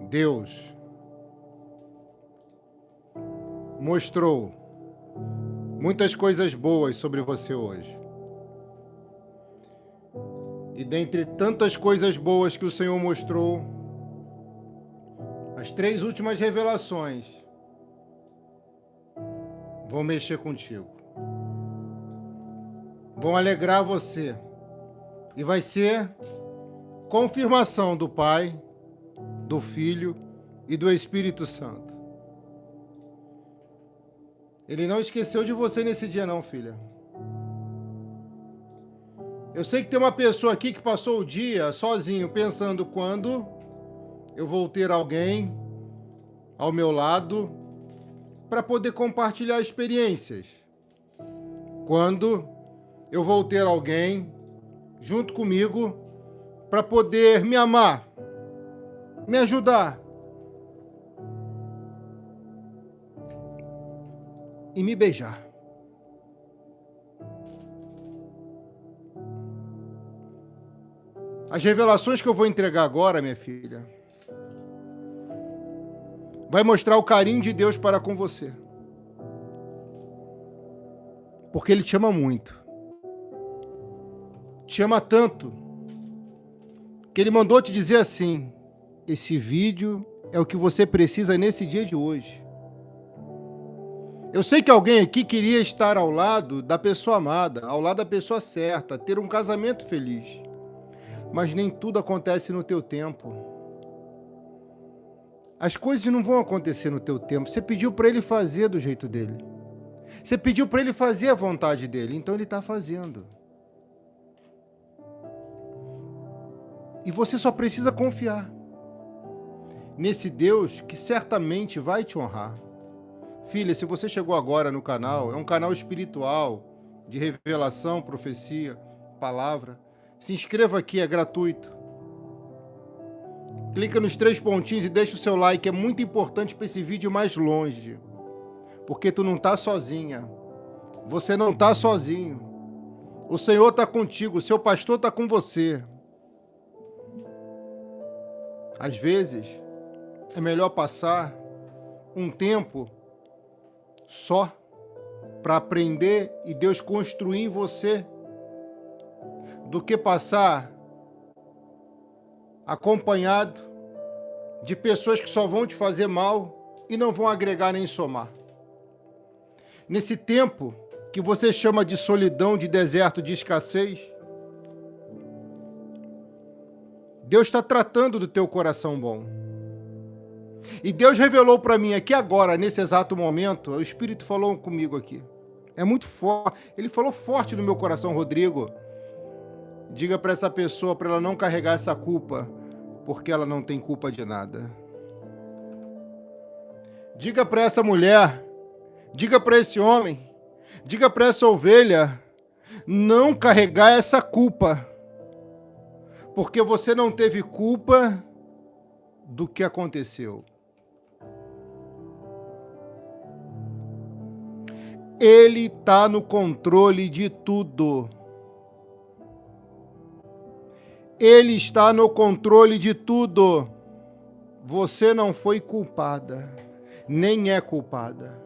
Deus mostrou muitas coisas boas sobre você hoje. E dentre tantas coisas boas que o Senhor mostrou, as 3 últimas revelações vão mexer contigo. Vão alegrar você. E vai ser confirmação do Pai, do Filho e do Espírito Santo. Ele não esqueceu de você nesse dia não, filha. Eu sei que tem uma pessoa aqui que passou o dia sozinho, pensando quando eu vou ter alguém ao meu lado para poder compartilhar experiências. Quando eu vou ter alguém junto comigo para poder me amar, me ajudar e me beijar. As revelações que eu vou entregar agora, minha filha, vai mostrar o carinho de Deus para com você. Porque Ele te ama muito. Te ama tanto que Ele mandou te dizer assim: esse vídeo é o que você precisa nesse dia de hoje. Eu sei que alguém aqui queria estar ao lado da pessoa amada, ao lado da pessoa certa, ter um casamento feliz. Mas nem tudo acontece no teu tempo. As coisas não vão acontecer no teu tempo. Você pediu para Ele fazer do jeito dele. Você pediu para Ele fazer a vontade dele, então Ele está fazendo. E você só precisa confiar nesse Deus que certamente vai te honrar. Filha, se você chegou agora no canal, é um canal espiritual, de revelação, profecia, palavra. Se inscreva aqui, é gratuito. Clica nos 3 pontinhos e deixa o seu like, é muito importante para esse vídeo ir mais longe. Porque tu não tá sozinha. Você não tá sozinho. O Senhor tá contigo, o seu pastor tá com você. Às vezes, é melhor passar um tempo só para aprender e Deus construir em você, do que passar acompanhado de pessoas que só vão te fazer mal e não vão agregar nem somar. Nesse tempo que você chama de solidão, de deserto, de escassez, Deus está tratando do teu coração bom. E Deus revelou para mim aqui agora, nesse exato momento, o Espírito falou comigo aqui. É muito forte. Ele falou forte no meu coração, Rodrigo. Diga para essa pessoa, para ela não carregar essa culpa, porque ela não tem culpa de nada. Diga para essa mulher, diga para esse homem, diga para essa ovelha, não carregar essa culpa, porque você não teve culpa do que aconteceu. Ele está no controle de tudo. Ele está no controle de tudo. Você não foi culpada, nem é culpada.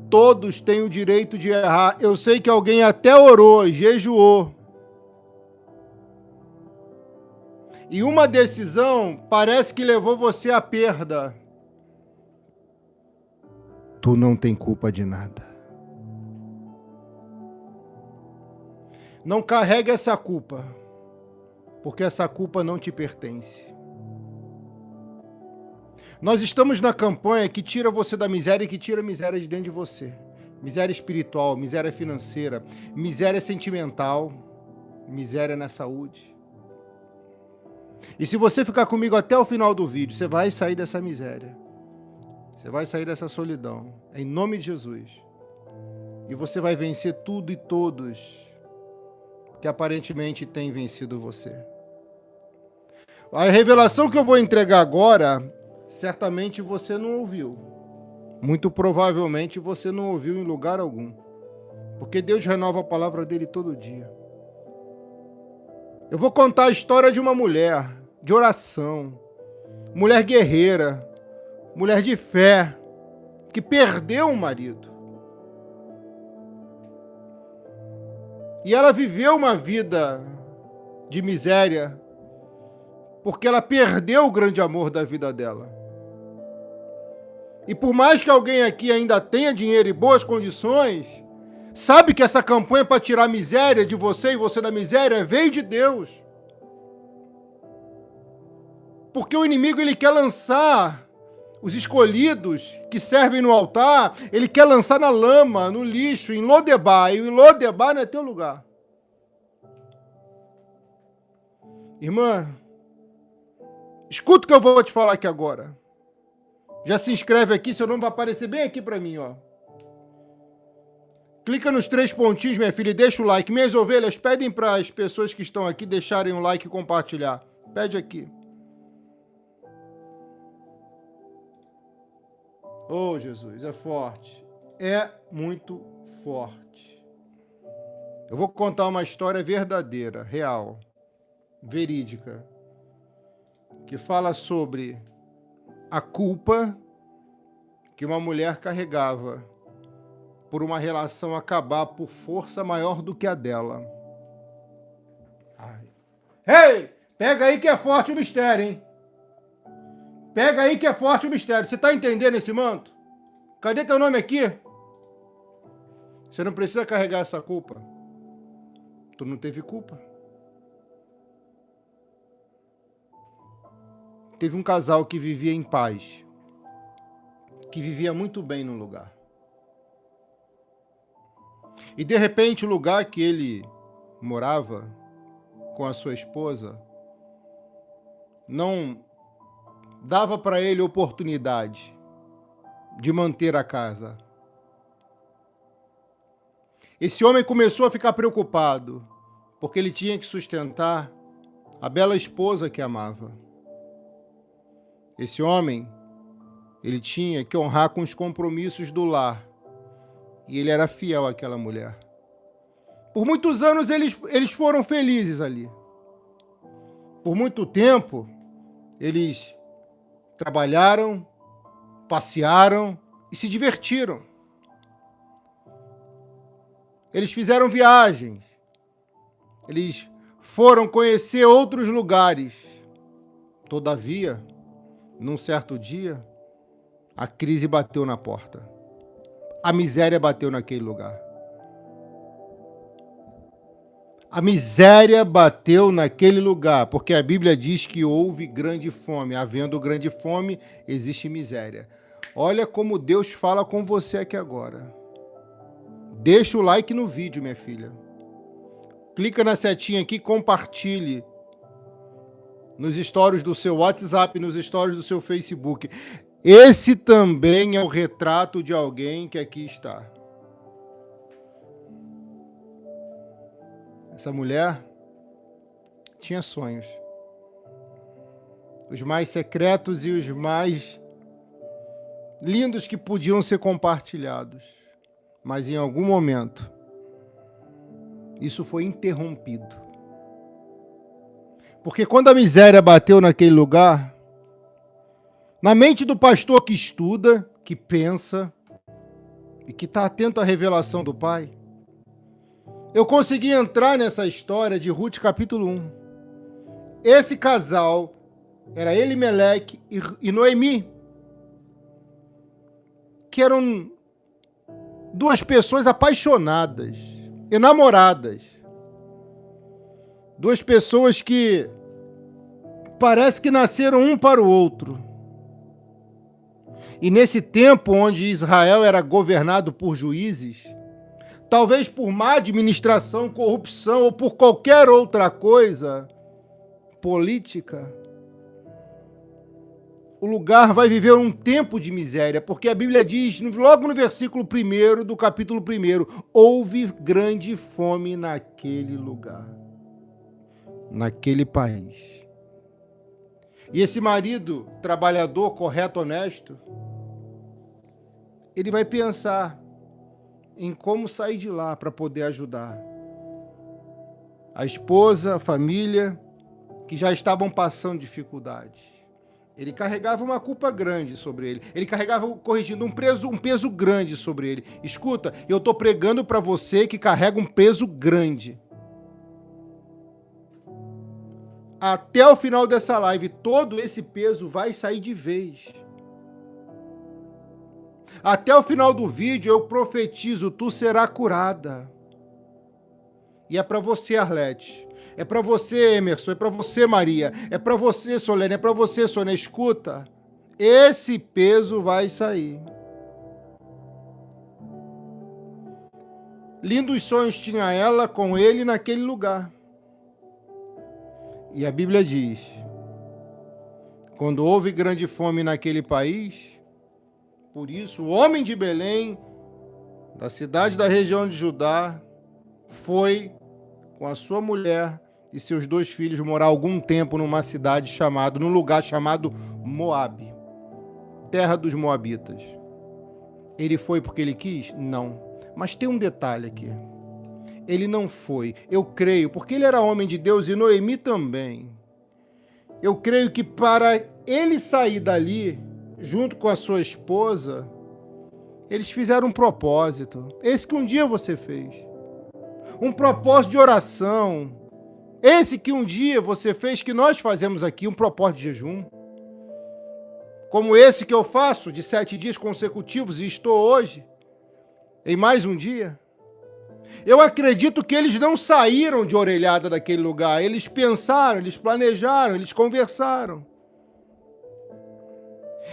Todos têm o direito de errar. Eu sei que alguém até orou, jejuou. E uma decisão parece que levou você à perda. Tu não tem culpa de nada. Não carregue essa culpa, porque essa culpa não te pertence. Nós estamos na campanha que tira você da miséria e que tira a miséria de dentro de você. Miséria espiritual, miséria financeira, miséria sentimental, miséria na saúde. E se você ficar comigo até o final do vídeo, você vai sair dessa miséria. Você vai sair dessa solidão, em nome de Jesus. E você vai vencer tudo e todos que aparentemente têm vencido você. A revelação que eu vou entregar agora, certamente você não ouviu. Muito provavelmente você não ouviu em lugar algum. Porque Deus renova a palavra dele todo dia. Eu vou contar a história de uma mulher, de oração. mulher guerreira, mulher de fé, que perdeu um marido. E ela viveu uma vida de miséria, porque ela perdeu o grande amor da vida dela. E por mais que alguém aqui ainda tenha dinheiro e boas condições, sabe que essa campanha para tirar a miséria de você e você da miséria veio de Deus. Porque o inimigo ele quer lançar os escolhidos que servem no altar, ele quer lançar na lama, no lixo, em Lodebar. E o Lodebar não é teu lugar. Irmã, escuta o que eu vou te falar aqui agora. Já se inscreve aqui, seu nome vai aparecer bem aqui para mim, ó. Clica nos 3 pontinhos, minha filha, e deixa o like. Minhas ovelhas, pedem para as pessoas que estão aqui deixarem um like e compartilhar. Pede aqui. Oh, Jesus, é forte. É muito forte. Eu vou contar uma história verdadeira, real, verídica, que fala sobre a culpa que uma mulher carregava por uma relação acabar por força maior do que a dela. Ai. Ei, pega aí que é forte o mistério, hein? Pega aí que é forte o mistério. Você está entendendo esse manto? Cadê teu nome aqui? Você não precisa carregar essa culpa. Tu não teve culpa. Teve um casal que vivia em paz, que vivia muito bem no lugar. E de repente o lugar que ele morava com a sua esposa não dava para ele oportunidade de manter a casa. Esse homem começou a ficar preocupado, porque ele tinha que sustentar a bela esposa que amava. Esse homem, ele tinha que honrar com os compromissos do lar, e ele era fiel àquela mulher. Por muitos anos eles foram felizes ali. Por muito tempo, eles trabalharam, passearam e se divertiram. Eles fizeram viagens. Eles foram conhecer outros lugares. Todavia, num certo dia, a crise bateu na porta. A miséria bateu naquele lugar. A miséria bateu naquele lugar, porque a Bíblia diz que houve grande fome. Havendo grande fome, existe miséria. Olha como Deus fala com você aqui agora. Deixa o like no vídeo, minha filha. Clica na setinha aqui, compartilhe nos stories do seu WhatsApp, nos stories do seu Facebook. Esse também é o retrato de alguém que aqui está. Essa mulher tinha sonhos. Os mais secretos e os mais lindos que podiam ser compartilhados. Mas em algum momento, isso foi interrompido. Porque quando a miséria bateu naquele lugar, na mente do pastor que estuda, que pensa e que está atento à revelação do Pai, eu consegui entrar nessa história de Ruth capítulo 1. Esse casal era Elimeleque e Noemi, que eram duas pessoas apaixonadas, enamoradas. Duas pessoas que parece que nasceram um para o outro. E nesse tempo onde Israel era governado por juízes, talvez por má administração, corrupção ou por qualquer outra coisa política, o lugar vai viver um tempo de miséria, porque a Bíblia diz, logo no versículo 1 do capítulo 1, houve grande fome naquele lugar, naquele país. E esse marido, trabalhador, correto, honesto, ele vai pensar em como sair de lá para poder ajudar a esposa, a família, que já estavam passando dificuldades. Ele carregava uma culpa grande sobre ele. Ele carregava, corrigindo, um peso grande sobre ele. Escuta, eu estou pregando para você que carrega um peso grande. Até o final dessa live, todo esse peso vai sair de vez. Até o final do vídeo, eu profetizo, tu será curada. E é para você, Arlete. É para você, Emerson. É para você, Maria. É para você, Solene. É para você, Sônia. Escuta. Esse peso vai sair. Lindos sonhos tinha ela com ele naquele lugar. E a Bíblia diz: quando houve grande fome naquele país, por isso o homem de Belém, da cidade da região de Judá, foi com a sua mulher e seus 2 filhos morar algum tempo num lugar chamado Moabe, terra dos Moabitas. Ele foi porque ele quis? Não. Mas tem um detalhe aqui. Ele não foi. Eu creio, porque ele era homem de Deus e Noemi também. Eu creio que para ele sair dali, junto com a sua esposa, eles fizeram um propósito. Esse que um dia você fez. Um propósito de oração. Esse que um dia você fez, que nós fazemos aqui, um propósito de jejum. Como esse que eu faço, de 7 dias consecutivos, e estou hoje, em mais um dia. Eu acredito que eles não saíram de orelhada daquele lugar. Eles pensaram, eles planejaram, eles conversaram.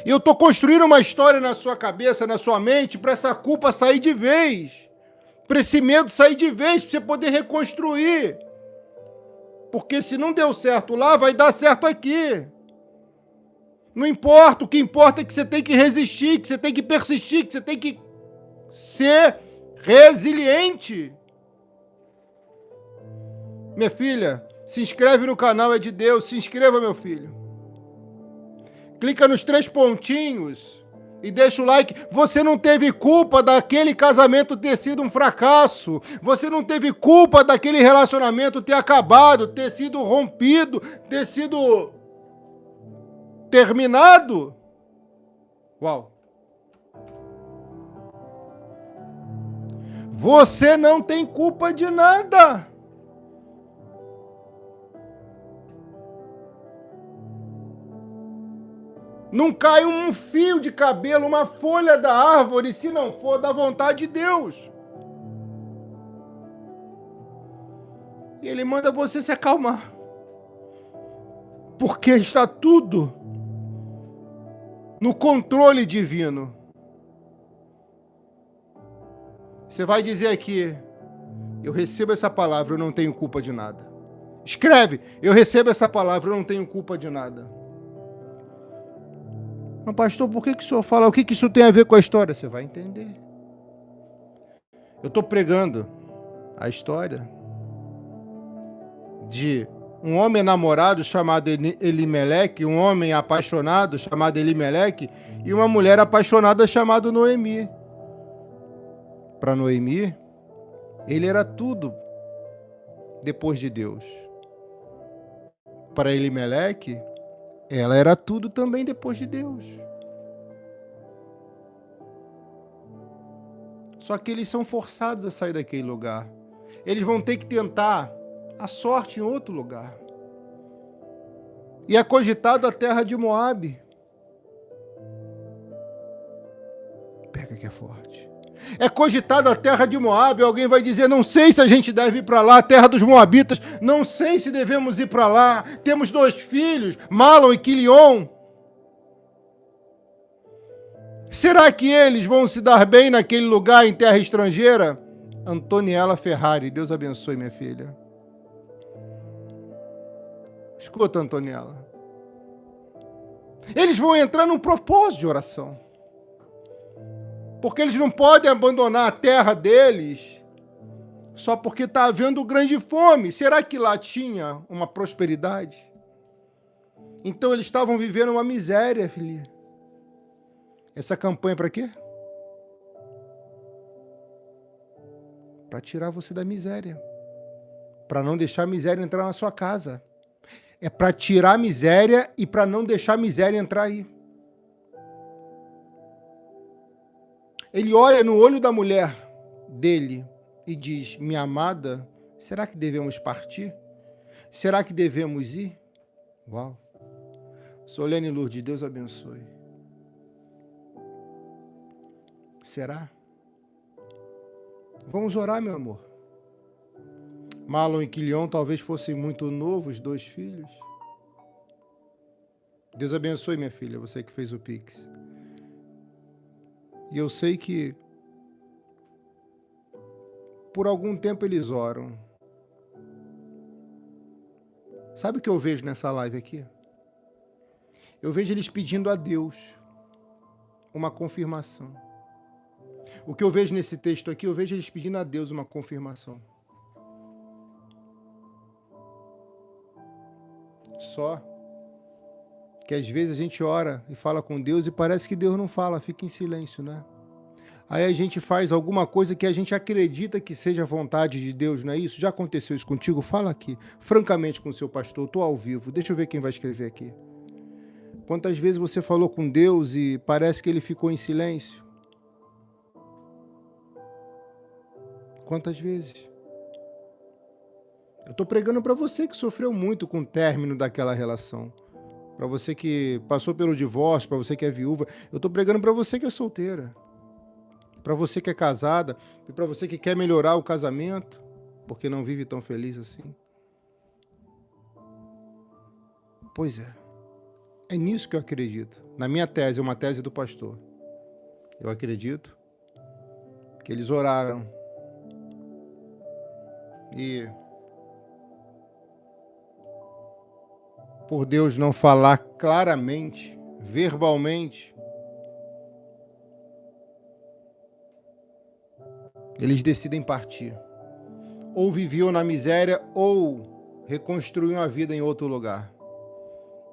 E eu estou construindo uma história na sua cabeça, na sua mente, para essa culpa sair de vez. Para esse medo sair de vez, para você poder reconstruir. Porque se não deu certo lá, vai dar certo aqui. Não importa, o que importa é que você tem que resistir, que você tem que persistir, que você tem que ser resiliente. Minha filha, se inscreve no canal, é de Deus, se inscreva, meu filho. Clica nos 3 pontinhos e deixa o like. Você não teve culpa daquele casamento ter sido um fracasso. Você não teve culpa daquele relacionamento ter acabado, ter sido rompido, ter sido terminado. Uau. Você não tem culpa de nada. Não cai um fio de cabelo, uma folha da árvore, se não for da vontade de Deus. E Ele manda você se acalmar. Porque está tudo no controle divino. Você vai dizer aqui: eu recebo essa palavra, eu não tenho culpa de nada. Escreve: eu recebo essa palavra, eu não tenho culpa de nada. Mas pastor, por que o senhor fala? O que isso tem a ver com a história? Você vai entender. Eu estou pregando a história de um homem namorado chamado Elimeleque, um homem apaixonado chamado Elimeleque e uma mulher apaixonada chamada Noemi. Para Noemi, ele era tudo depois de Deus. Para Elimeleque, ela era tudo também depois de Deus. Só que eles são forçados a sair daquele lugar. Eles vão ter que tentar a sorte em outro lugar. E é cogitada a terra de Moabe. Pega que é forte. É cogitada a terra de Moabe. Alguém vai dizer: não sei se a gente deve ir para lá, a terra dos Moabitas. Não sei se devemos ir para lá. Temos 2 filhos, Malom e Quilion. Será que eles vão se dar bem naquele lugar em terra estrangeira? Antoniela Ferrari, Deus abençoe, minha filha. Escuta, Antoniela. Eles vão entrar num propósito de oração. Porque eles não podem abandonar a terra deles só porque está havendo grande fome. Será que lá tinha uma prosperidade? Então eles estavam vivendo uma miséria, filha. Essa campanha para quê? Para tirar você da miséria. Para não deixar a miséria entrar na sua casa. É para tirar a miséria e para não deixar a miséria entrar aí. Ele olha no olho da mulher dele e diz: minha amada, será que devemos partir? Será que devemos ir? Uau! Solene Lourdes, Deus abençoe. Será? Vamos orar, meu amor. Marlon e Quilion talvez fossem muito novos, 2 filhos. Deus abençoe, minha filha, você que fez o Pix. E eu sei que por algum tempo eles oram. Sabe o que eu vejo nessa live aqui? Eu vejo eles pedindo a Deus uma confirmação. O que eu vejo nesse texto aqui, eu vejo eles pedindo a Deus uma confirmação. Só que às vezes a gente ora e fala com Deus e parece que Deus não fala, fica em silêncio, né? Aí a gente faz alguma coisa que a gente acredita que seja vontade de Deus, não é isso? Já aconteceu isso contigo? Fala aqui, francamente com o seu pastor, estou ao vivo, deixa eu ver quem vai escrever aqui. Quantas vezes você falou com Deus e parece que ele ficou em silêncio? Quantas vezes? Eu estou pregando para você que sofreu muito com o término daquela relação. Para você que passou pelo divórcio, para você que é viúva. Eu estou pregando para você que é solteira. Para você que é casada. E para você que quer melhorar o casamento. Porque não vive tão feliz assim. Pois é. É nisso que eu acredito. Na minha tese, é uma tese do pastor. Eu acredito que eles oraram. E por Deus não falar claramente, verbalmente, eles decidem partir. Ou viviam na miséria, ou reconstruíam a vida em outro lugar.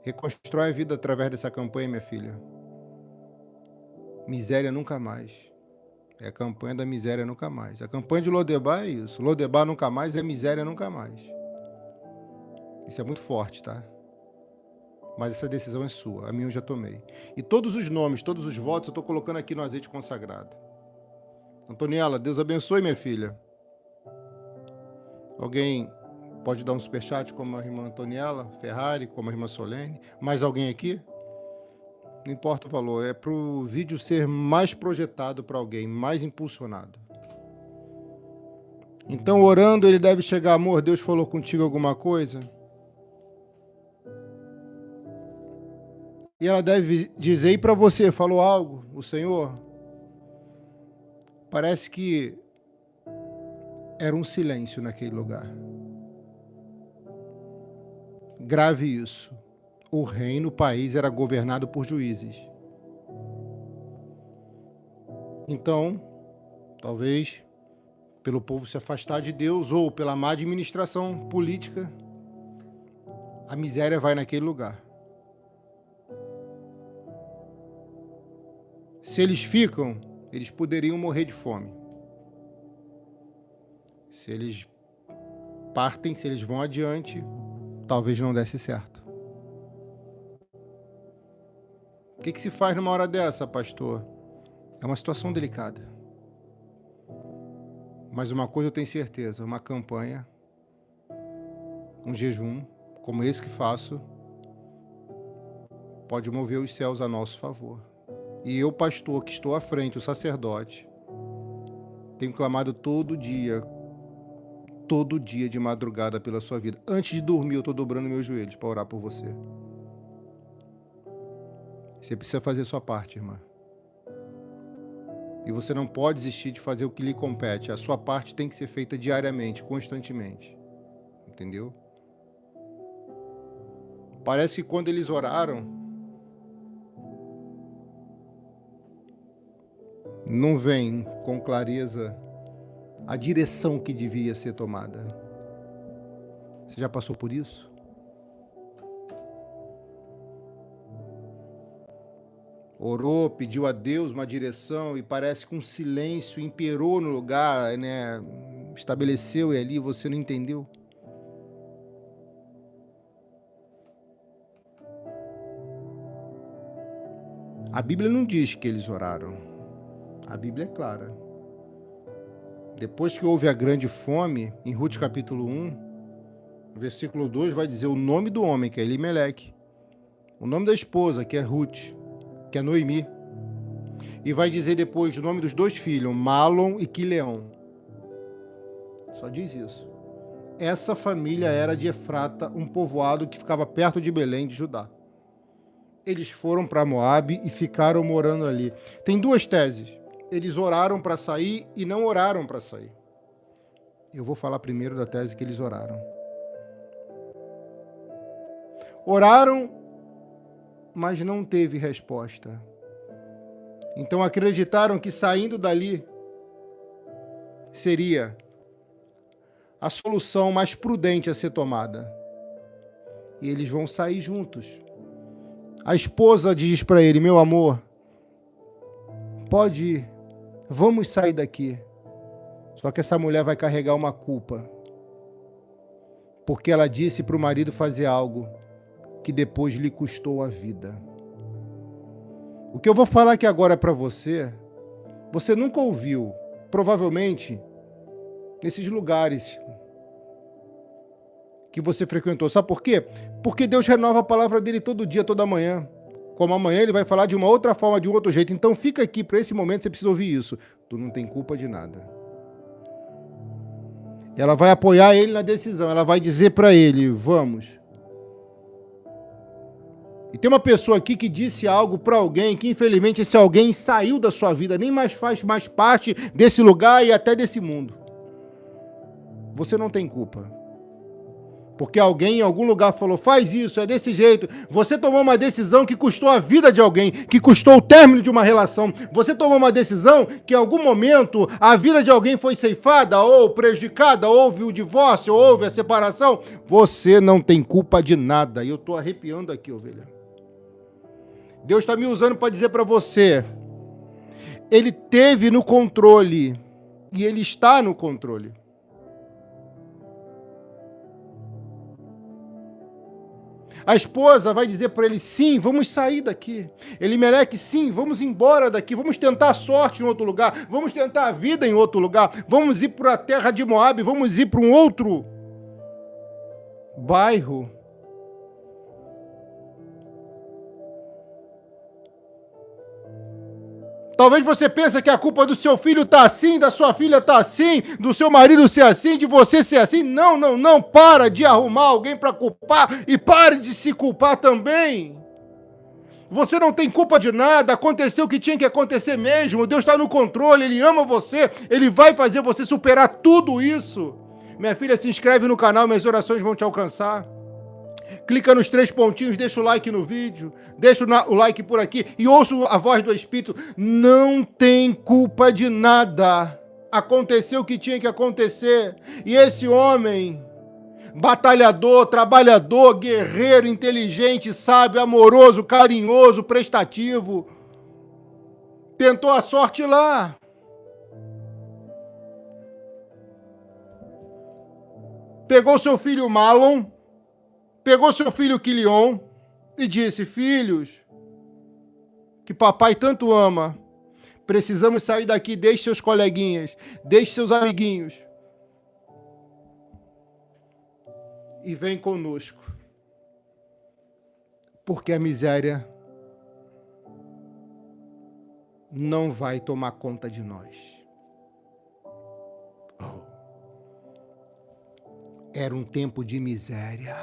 Reconstrói a vida através dessa campanha, minha filha. Miséria nunca mais. É a campanha da miséria nunca mais. A campanha de Lodebar é isso. Lodebar nunca mais é miséria nunca mais. Isso é muito forte, tá? Mas essa decisão é sua. A minha eu já tomei. E todos os nomes, todos os votos eu estou colocando aqui no azeite consagrado. Antoniela, Deus abençoe, minha filha. Alguém pode dar um superchat como a irmã Antoniela Ferrari, como a irmã Solene? Mais alguém aqui? Não importa o valor, é para o vídeo ser mais projetado para alguém, mais impulsionado. Então, orando, ele deve chegar, amor, Deus falou contigo alguma coisa? E ela deve dizer, e para você, falou algo, o Senhor? Parece que era um silêncio naquele lugar. Grave isso. O reino, o país era governado por juízes. Então, talvez pelo povo se afastar de Deus ou pela má administração política, a miséria vai naquele lugar. Se eles ficam, eles poderiam morrer de fome. Se eles partem, se eles vão adiante, talvez não desse certo. O que se faz numa hora dessa, pastor? É uma situação delicada. Mas uma coisa eu tenho certeza, uma campanha, um jejum, como esse que faço, pode mover os céus a nosso favor. E eu, pastor, que estou à frente, o sacerdote, tenho clamado todo dia de madrugada pela sua vida. Antes de dormir, eu estou dobrando meus joelhos para orar por você. Você precisa fazer a sua parte, irmã. E você não pode desistir de fazer o que lhe compete. A sua parte tem que ser feita diariamente, constantemente. Entendeu? Parece que quando eles oraram, não vem com clareza a direção que devia ser tomada. Você já passou por isso? Orou, pediu a Deus uma direção e parece que um silêncio imperou no lugar, né? Estabeleceu e ali você não entendeu. A Bíblia não diz que eles oraram. A Bíblia é clara. Depois que houve a grande fome, em Ruth capítulo 1, versículo 2, vai dizer o nome do homem, que é Elimeleque. O nome da esposa, que é Ruth, que é Noemi. E vai dizer depois o nome dos dois filhos, Malom e Quileão. Só diz isso. Essa família era de Efrata, um povoado que ficava perto de Belém, de Judá. Eles foram para Moabe e ficaram morando ali. Tem duas teses. Eles oraram para sair e não oraram para sair. Eu vou falar primeiro da tese que eles oraram. Oraram, mas não teve resposta. Então acreditaram que saindo dali seria a solução mais prudente a ser tomada. E eles vão sair juntos. A esposa diz para ele, meu amor, pode ir, vamos sair daqui. Só que essa mulher vai carregar uma culpa. Porque ela disse para o marido fazer algo que depois lhe custou a vida. O que eu vou falar aqui agora para você, você nunca ouviu, provavelmente, nesses lugares que você frequentou. Sabe por quê? Porque Deus renova a palavra dele todo dia, toda manhã. Como amanhã ele vai falar de uma outra forma, de um outro jeito. Então fica aqui, para esse momento você precisa ouvir isso. Tu não tem culpa de nada. Ela vai apoiar ele na decisão. Ela vai dizer para ele, vamos. E tem uma pessoa aqui que disse algo para alguém que infelizmente esse alguém saiu da sua vida, nem mais faz mais parte desse lugar e até desse mundo. Você não tem culpa. Porque alguém em algum lugar falou, faz isso, é desse jeito. Você tomou uma decisão que custou a vida de alguém, que custou o término de uma relação. Você tomou uma decisão que em algum momento a vida de alguém foi ceifada ou prejudicada, houve o divórcio, houve a separação. Você não tem culpa de nada. E eu estou arrepiando aqui, ovelha. Deus está me usando para dizer para você, Ele teve no controle e Ele está no controle. A esposa vai dizer para ele, sim, vamos sair daqui. Elimeleque, sim, vamos embora daqui, vamos tentar a sorte em outro lugar, vamos tentar a vida em outro lugar, vamos ir para a terra de Moabe, vamos ir para um outro bairro. Talvez você pense que a culpa do seu filho está assim, da sua filha está assim, do seu marido ser assim, de você ser assim. Não, não, não. Para de arrumar alguém para culpar e pare de se culpar também. Você não tem culpa de nada, aconteceu o que tinha que acontecer mesmo. Deus está no controle, Ele ama você, Ele vai fazer você superar tudo isso. Minha filha, se inscreve no canal, minhas orações vão te alcançar. Clica nos 3 pontinhos, deixa o like no vídeo, deixa o like por aqui e ouça a voz do Espírito. Não tem culpa de nada. Aconteceu o que tinha que acontecer. E esse homem, batalhador, trabalhador, guerreiro, inteligente, sábio, amoroso, carinhoso, prestativo, tentou a sorte lá. Pegou seu filho Malom, pegou seu filho Quilion e disse, filhos, que papai tanto ama, precisamos sair daqui, deixe seus coleguinhas, deixe seus amiguinhos e vem conosco, porque a miséria não vai tomar conta de nós. Era um tempo de miséria.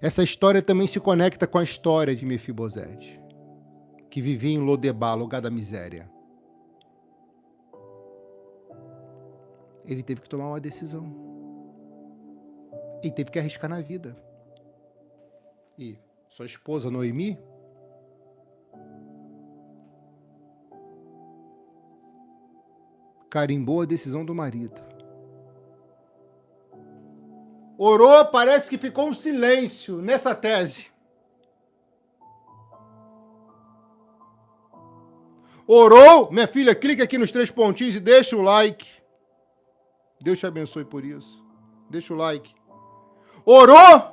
Essa história também se conecta com a história de Mefibosete, que vivia em Lodebar, lugar da miséria. Ele teve que tomar uma decisão. Ele teve que arriscar na vida. E sua esposa Noemi carimbou a decisão do marido. Orou, parece que ficou um silêncio nessa tese. Orou, minha filha, clica aqui nos 3 pontinhos e deixa o like. Deus te abençoe por isso. Deixa o like. Orou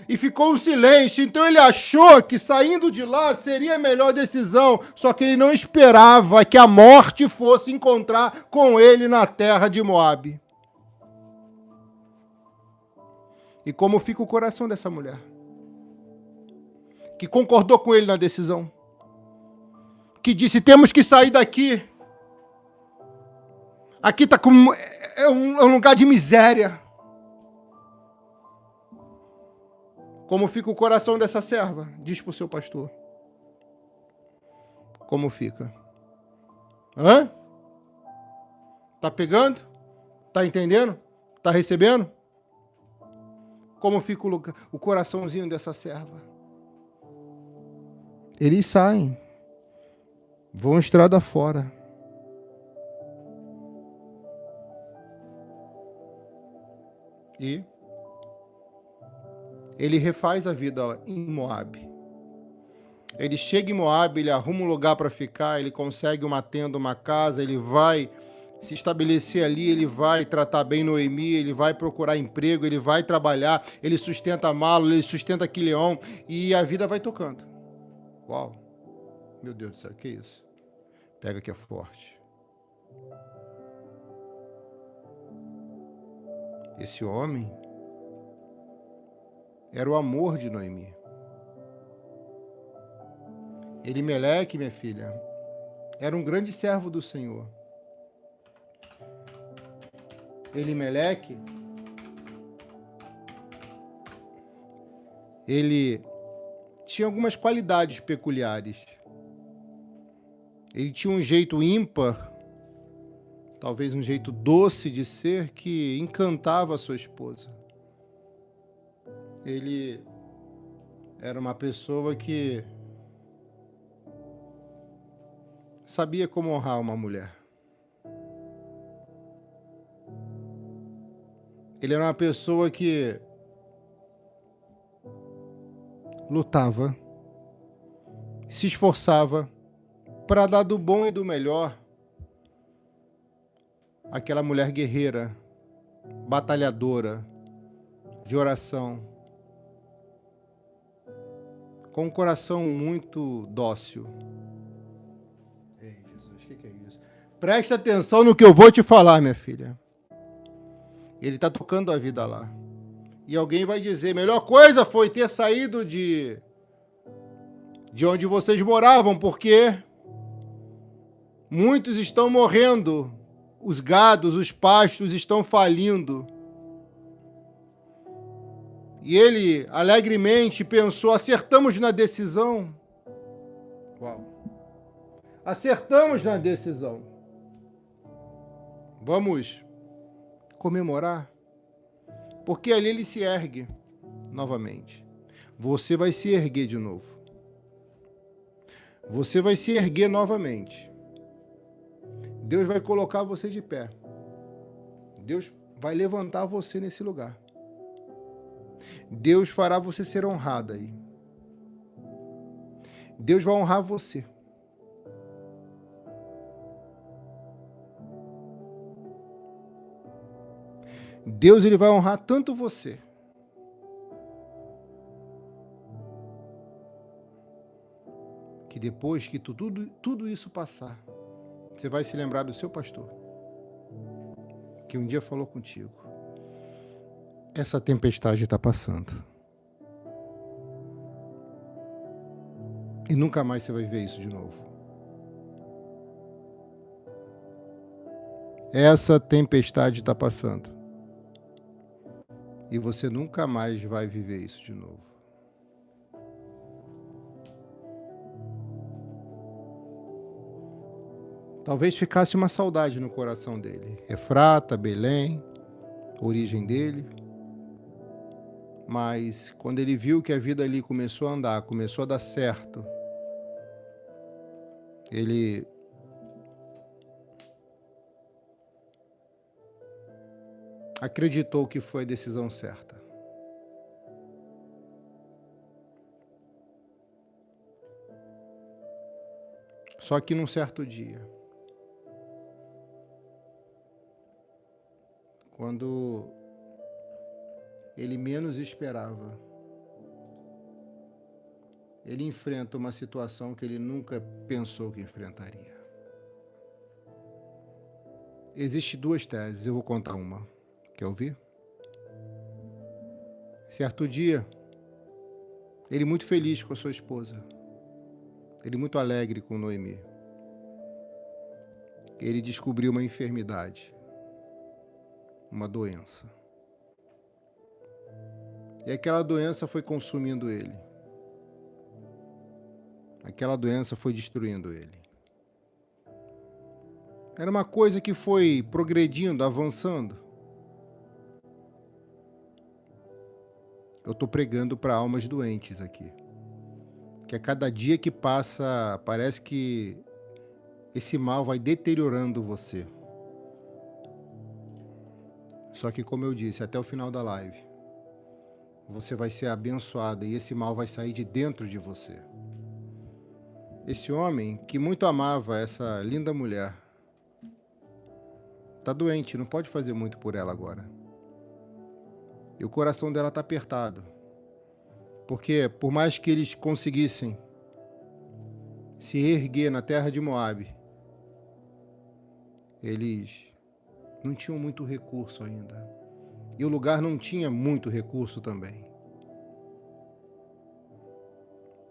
e ficou um silêncio. Então ele achou que saindo de lá seria a melhor decisão, só que ele não esperava que a morte fosse encontrar com ele na terra de Moabe. E como fica o coração dessa mulher? Que concordou com ele na decisão. Que disse, temos que sair daqui. Aqui é um lugar de miséria. Como fica o coração dessa serva? Diz para o seu pastor. Como fica? Hã? Tá pegando? Tá entendendo? Tá recebendo? Como fica o coraçãozinho dessa serva? Eles saem. Vão estrada fora. E ele refaz a vida em Moabe. Ele chega em Moabe, ele arruma um lugar para ficar, ele consegue uma tenda, uma casa, ele vai se estabelecer ali, ele vai tratar bem Noemi, ele vai procurar emprego, ele vai trabalhar, ele sustenta Malo, ele sustenta Quileão e a vida vai tocando. Uau! Meu Deus do céu, que isso? Pega que é forte. Esse homem era o amor de Noemi. Elimeleque, minha filha, era um grande servo do Senhor. Elimeleque, ele tinha algumas qualidades peculiares. Ele tinha um jeito ímpar, talvez um jeito doce de ser, que encantava a sua esposa. Ele era uma pessoa que sabia como honrar uma mulher. Ele era uma pessoa que lutava, se esforçava para dar do bom e do melhor àquela mulher guerreira, batalhadora, de oração, com um coração muito dócil. Ei, Jesus, o que é isso? Presta atenção no que eu vou te falar, minha filha. Ele está tocando a vida lá. E alguém vai dizer, melhor coisa foi ter saído de onde vocês moravam, porque muitos estão morrendo, os gados, os pastos estão falindo. E ele alegremente pensou, acertamos na decisão. Uau! Acertamos na decisão. Vamos comemorar, porque ali ele se ergue novamente. Você vai se erguer de novo. Você vai se erguer novamente. Deus vai colocar você de pé. Deus vai levantar você nesse lugar. Deus fará você ser honrado aí. Deus vai honrar você. Deus ele vai honrar tanto você, que depois que tudo isso passar, você vai se lembrar do seu pastor, que um dia falou contigo. Essa tempestade está passando. E nunca mais você vai ver isso de novo. Essa tempestade está passando. E você nunca mais vai viver isso de novo. Talvez ficasse uma saudade no coração dele. Efrata, Belém, origem dele. Mas quando ele viu que a vida ali começou a andar, começou a dar certo, ele acreditou que foi a decisão certa. Só que num certo dia, quando ele menos esperava, ele enfrenta uma situação que ele nunca pensou que enfrentaria. Existem duas teses, eu vou contar uma. Quer ouvir? Certo dia, ele muito feliz com a sua esposa, ele muito alegre com Noemi. Ele descobriu uma enfermidade, uma doença. E aquela doença foi consumindo ele. Aquela doença foi destruindo ele. Era uma coisa que foi progredindo, avançando. Eu estou pregando para almas doentes aqui. Que a cada dia que passa, parece que esse mal vai deteriorando você. Só que, como eu disse, até o final da live, você vai ser abençoado e esse mal vai sair de dentro de você. Esse homem que muito amava essa linda mulher, está doente, não pode fazer muito por ela agora. E o coração dela está apertado. Porque por mais que eles conseguissem se erguer na terra de Moabe, eles não tinham muito recurso ainda. E o lugar não tinha muito recurso também.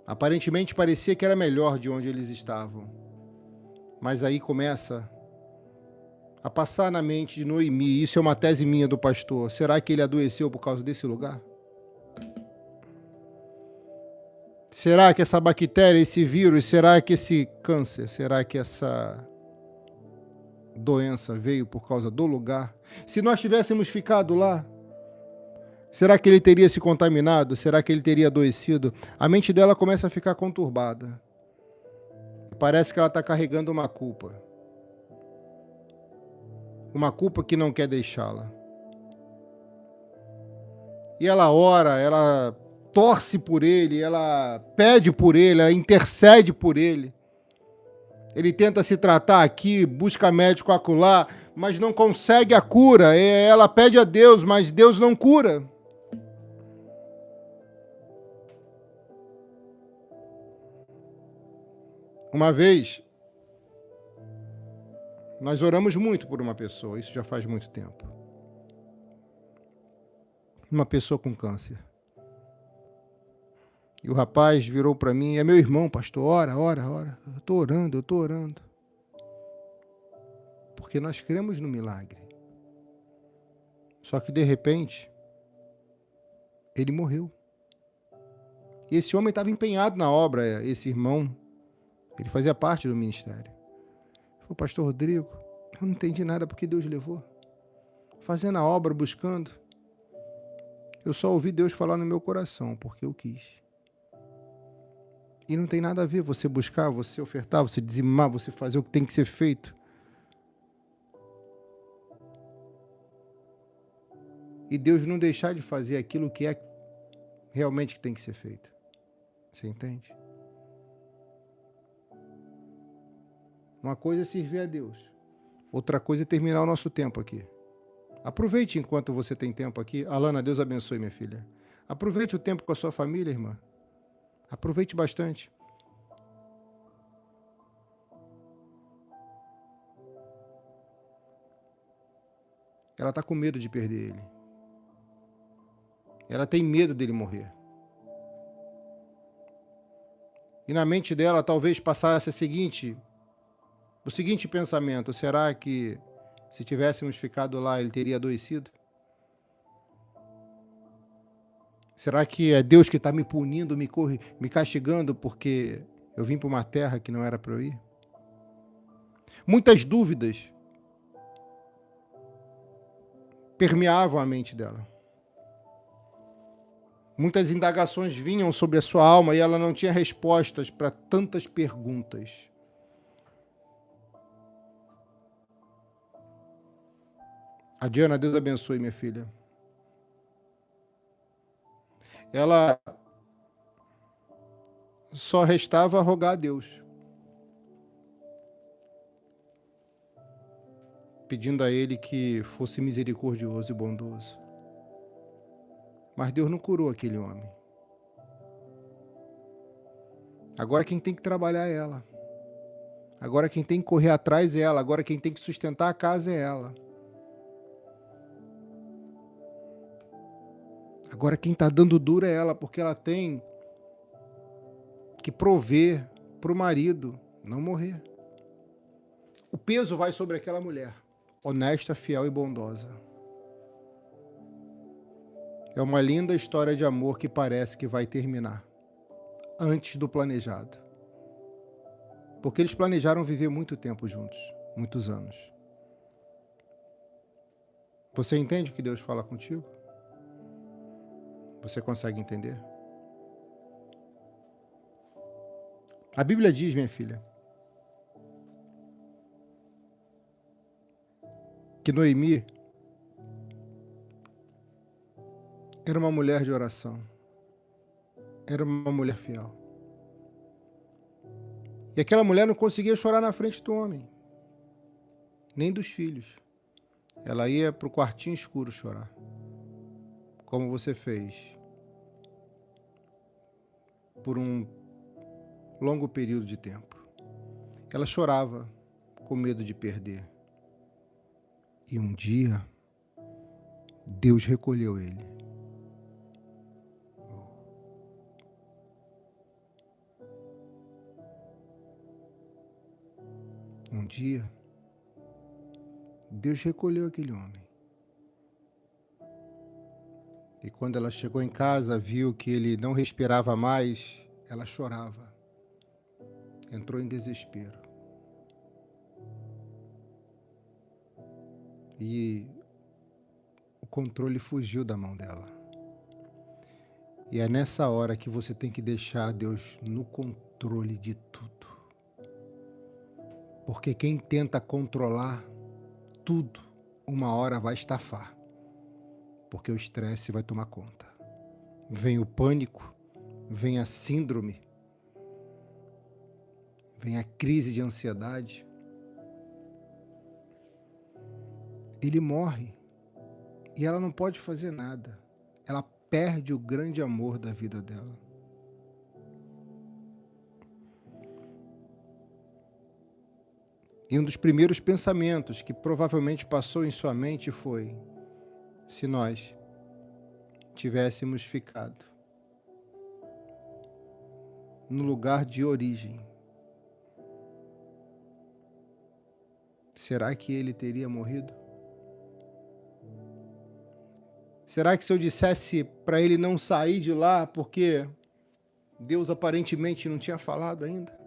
Aparentemente parecia que era melhor de onde eles estavam. Mas aí começa a passar na mente de Noemi, isso é uma tese minha do pastor, será que ele adoeceu por causa desse lugar? Será que essa bactéria, esse vírus, será que esse câncer, será que essa doença veio por causa do lugar? Se nós tivéssemos ficado lá, será que ele teria se contaminado? Será que ele teria adoecido? A mente dela começa a ficar conturbada. Parece que ela está carregando uma culpa. Uma culpa que não quer deixá-la. E ela ora, ela torce por ele, ela pede por ele, ela intercede por ele. Ele tenta se tratar aqui, busca médico acolá, mas não consegue a cura. Ela pede a Deus, mas Deus não cura. Uma vez, nós oramos muito por uma pessoa, isso já faz muito tempo. Uma pessoa com câncer. E o rapaz virou para mim, é meu irmão, pastor, ora. Eu estou orando. Porque nós cremos no milagre. Só que de repente, ele morreu. E esse homem estava empenhado na obra, esse irmão. Ele fazia parte do ministério. Ele falou, pastor Rodrigo, eu não entendi nada porque Deus levou. Fazendo a obra, buscando. Eu só ouvi Deus falar no meu coração, porque eu quis. E não tem nada a ver você buscar, você ofertar, você dizimar, você fazer o que tem que ser feito. E Deus não deixar de fazer aquilo que é realmente que tem que ser feito. Você entende? Uma coisa é servir a Deus. Outra coisa é terminar o nosso tempo aqui. Aproveite enquanto você tem tempo aqui. Alana, Deus abençoe, minha filha. Aproveite o tempo com a sua família, irmã. Aproveite bastante. Ela está com medo de perder ele. Ela tem medo dele morrer. E na mente dela talvez passasse o seguinte pensamento, será que se tivéssemos ficado lá ele teria adoecido? Será que é Deus que está me punindo, me castigando porque eu vim para uma terra que não era para eu ir? Muitas dúvidas permeavam a mente dela. Muitas indagações vinham sobre a sua alma e ela não tinha respostas para tantas perguntas. A Diana, Deus abençoe, minha filha. Ela só restava rogar a Deus, pedindo a Ele que fosse misericordioso e bondoso. Mas Deus não curou aquele homem. Agora quem tem que trabalhar é ela. Agora quem tem que correr atrás é ela. Agora quem tem que sustentar a casa é ela. Agora quem está dando duro é ela, porque ela tem que prover para o marido não morrer. O peso vai sobre aquela mulher, honesta, fiel e bondosa. É uma linda história de amor que parece que vai terminar antes do planejado. Porque eles planejaram viver muito tempo juntos, muitos anos. Você entende o que Deus fala contigo? Você consegue entender? A Bíblia diz, minha filha, que Noemi era uma mulher de oração. Era uma mulher fiel. E aquela mulher não conseguia chorar na frente do homem, nem dos filhos. Ela ia para o quartinho escuro chorar, como você fez, por um longo período de tempo. Ela chorava com medo de perder. E um dia, Deus recolheu ele. Um dia, Deus recolheu aquele homem. E quando ela chegou em casa, viu que ele não respirava mais, ela chorava. Entrou em desespero. E o controle fugiu da mão dela. E é nessa hora que você tem que deixar Deus no controle de tudo. Porque quem tenta controlar tudo, uma hora vai estafar. Porque o estresse vai tomar conta. Vem o pânico, vem a síndrome, vem a crise de ansiedade. Ele morre e ela não pode fazer nada. Ela perde o grande amor da vida dela. E um dos primeiros pensamentos que provavelmente passou em sua mente foi: se nós tivéssemos ficado no lugar de origem, será que ele teria morrido? Será que se eu dissesse para ele não sair de lá porque Deus aparentemente não tinha falado ainda?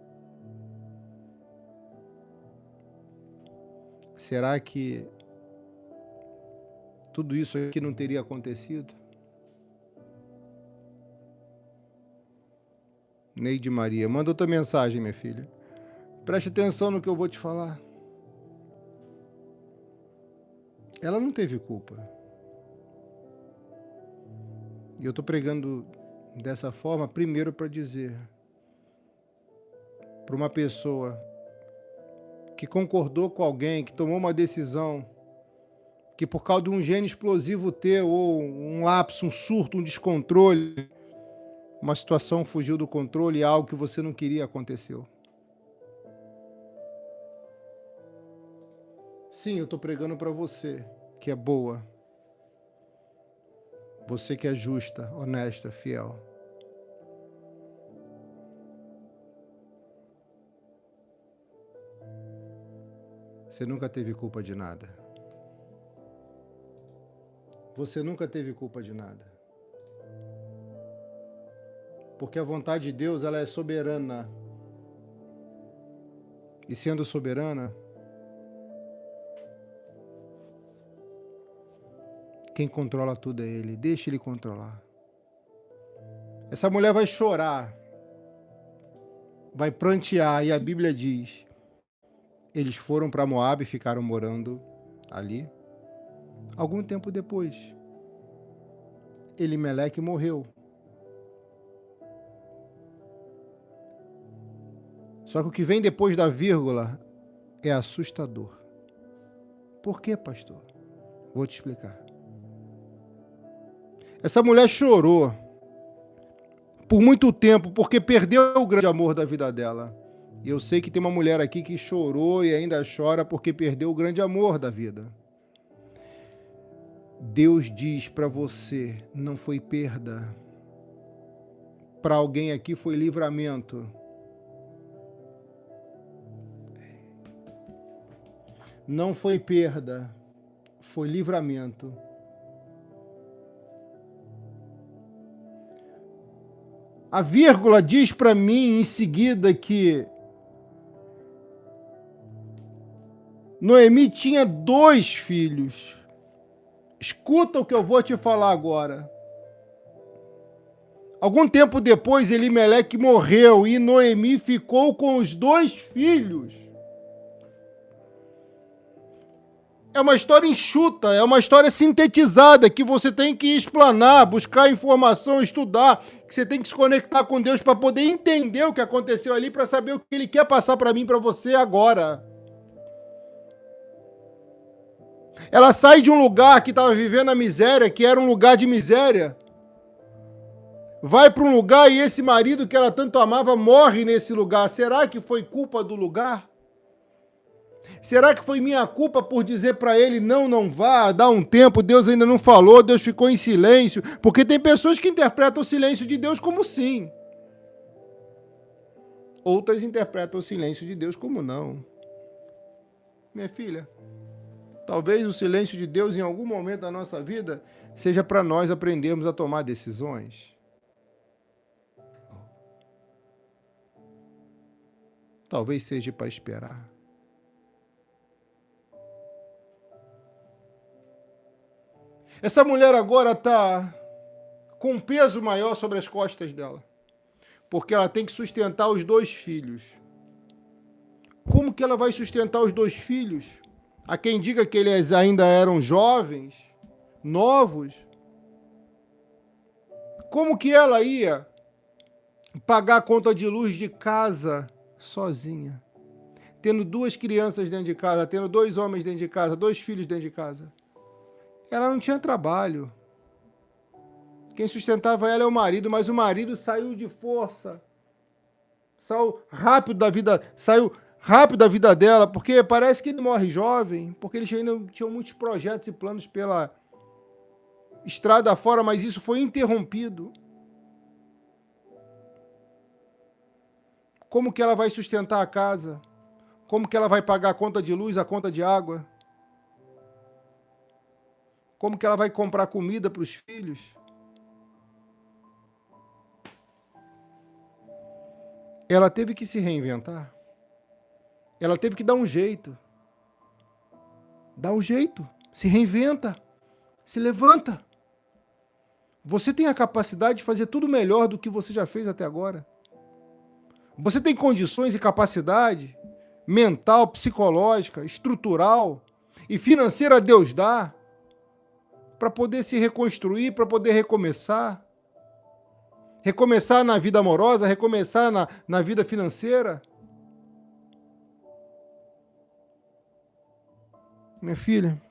Será que tudo isso aqui não teria acontecido? Neide Maria, manda outra mensagem, minha filha. Preste atenção no que eu vou te falar. Ela não teve culpa. E eu estou pregando dessa forma, primeiro para dizer para uma pessoa que concordou com alguém, que tomou uma decisão, que por causa de um gene explosivo teu, ou um lapso, um surto, um descontrole, uma situação fugiu do controle e algo que você não queria aconteceu. Sim, eu estou pregando para você, que é boa. Você que é justa, honesta, fiel. Você nunca teve culpa de nada. Você nunca teve culpa de nada. Porque a vontade de Deus, ela é soberana. E sendo soberana, quem controla tudo é Ele. Deixa Ele controlar. Essa mulher vai chorar, vai prantear, e a Bíblia diz: eles foram para Moabe e ficaram morando ali. Algum tempo depois, Elimeleque morreu. Só que o que vem depois da vírgula é assustador. Por quê, pastor? Vou te explicar. Essa mulher chorou por muito tempo, porque perdeu o grande amor da vida dela. E eu sei que tem uma mulher aqui que chorou e ainda chora porque perdeu o grande amor da vida. Deus diz para você, não foi perda. Para alguém aqui foi livramento. Não foi perda, foi livramento. A vírgula diz para mim em seguida que Noemi tinha 2 filhos. Escuta o que eu vou te falar agora. Algum tempo depois, Elimeleque morreu e Noemi ficou com os 2 filhos. É uma história enxuta, é uma história sintetizada que você tem que explanar, buscar informação, estudar, que você tem que se conectar com Deus para poder entender o que aconteceu ali, para saber o que Ele quer passar para mim, para você agora. Ela sai de um lugar que estava vivendo a miséria, que era um lugar de miséria, vai para um lugar e esse marido que ela tanto amava morre nesse lugar. Será que foi culpa do lugar? Será que foi minha culpa por dizer para ele, não vá, dá um tempo, Deus ainda não falou, Deus ficou em silêncio? Porque tem pessoas que interpretam o silêncio de Deus como sim. Outras interpretam o silêncio de Deus como não. Minha filha, talvez o silêncio de Deus em algum momento da nossa vida seja para nós aprendermos a tomar decisões. Talvez seja para esperar. Essa mulher agora está com um peso maior sobre as costas dela, porque ela tem que sustentar os 2 filhos. Como que ela vai sustentar os 2 filhos? Há quem diga que eles ainda eram jovens, novos. Como que ela ia pagar a conta de luz de casa sozinha? Tendo 2 crianças dentro de casa, tendo 2 homens dentro de casa, 2 filhos dentro de casa. Ela não tinha trabalho. Quem sustentava ela é o marido, mas o marido saiu de força. Saiu rápido da vida dela, porque parece que ele morre jovem, porque eles ainda tinham muitos projetos e planos pela estrada fora, mas isso foi interrompido. Como que ela vai sustentar a casa? Como que ela vai pagar a conta de luz, a conta de água? Como que ela vai comprar comida para os filhos? Ela teve que se reinventar. Ela teve que dar um jeito. Dá um jeito. Se reinventa. Se levanta. Você tem a capacidade de fazer tudo melhor do que você já fez até agora. Você tem condições e capacidade mental, psicológica, estrutural e financeira, Deus dá, para poder se reconstruir, para poder recomeçar. Recomeçar na vida amorosa, recomeçar na vida financeira. Minha filha,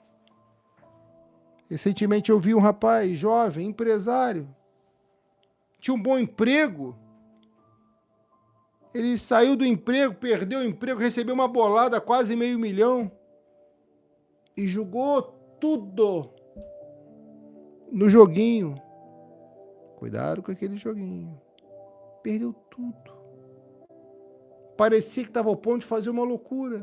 recentemente eu vi um rapaz jovem, empresário, tinha um bom emprego. Ele saiu do emprego, perdeu o emprego, recebeu uma bolada quase $500 mil e jogou tudo no joguinho. Cuidado com aquele joguinho. Perdeu tudo. Parecia que estava ao ponto de fazer uma loucura.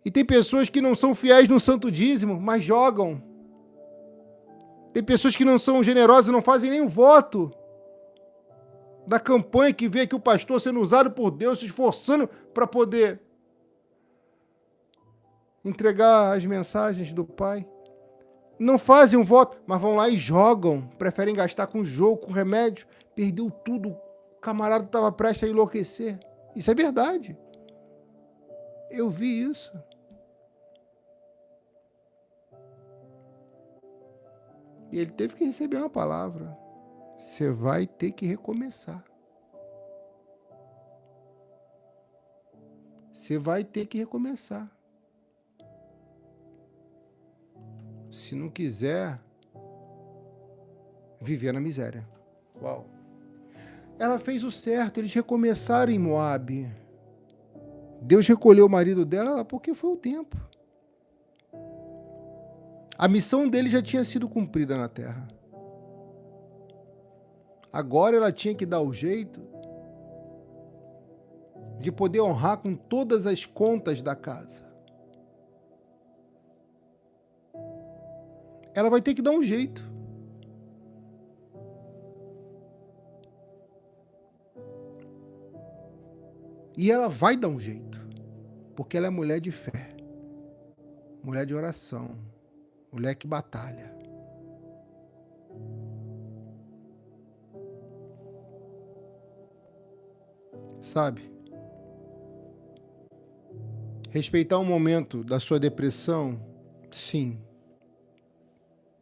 E tem pessoas que não são fiéis no santo dízimo, mas jogam. Tem pessoas que não são generosas, não fazem nem o voto da campanha, que vê aqui o pastor sendo usado por Deus, se esforçando para poder entregar as mensagens do Pai. Não fazem um voto, mas vão lá e jogam. Preferem gastar com jogo, com remédio. Perdeu tudo. O camarada estava prestes a enlouquecer. Isso é verdade. Eu vi isso. E ele teve que receber uma palavra. Você vai ter que recomeçar. Você vai ter que recomeçar. Se não quiser viver na miséria. Uau! Ela fez o certo, eles recomeçaram em Moabe. Deus recolheu o marido dela porque foi o tempo. A missão dele já tinha sido cumprida na terra. Agora ela tinha que dar o jeito de poder honrar com todas as contas da casa. Ela vai ter que dar um jeito. E ela vai dar um jeito, porque ela é mulher de fé, mulher de oração, mulher que batalha. Sabe? Respeitar o momento da sua depressão, sim,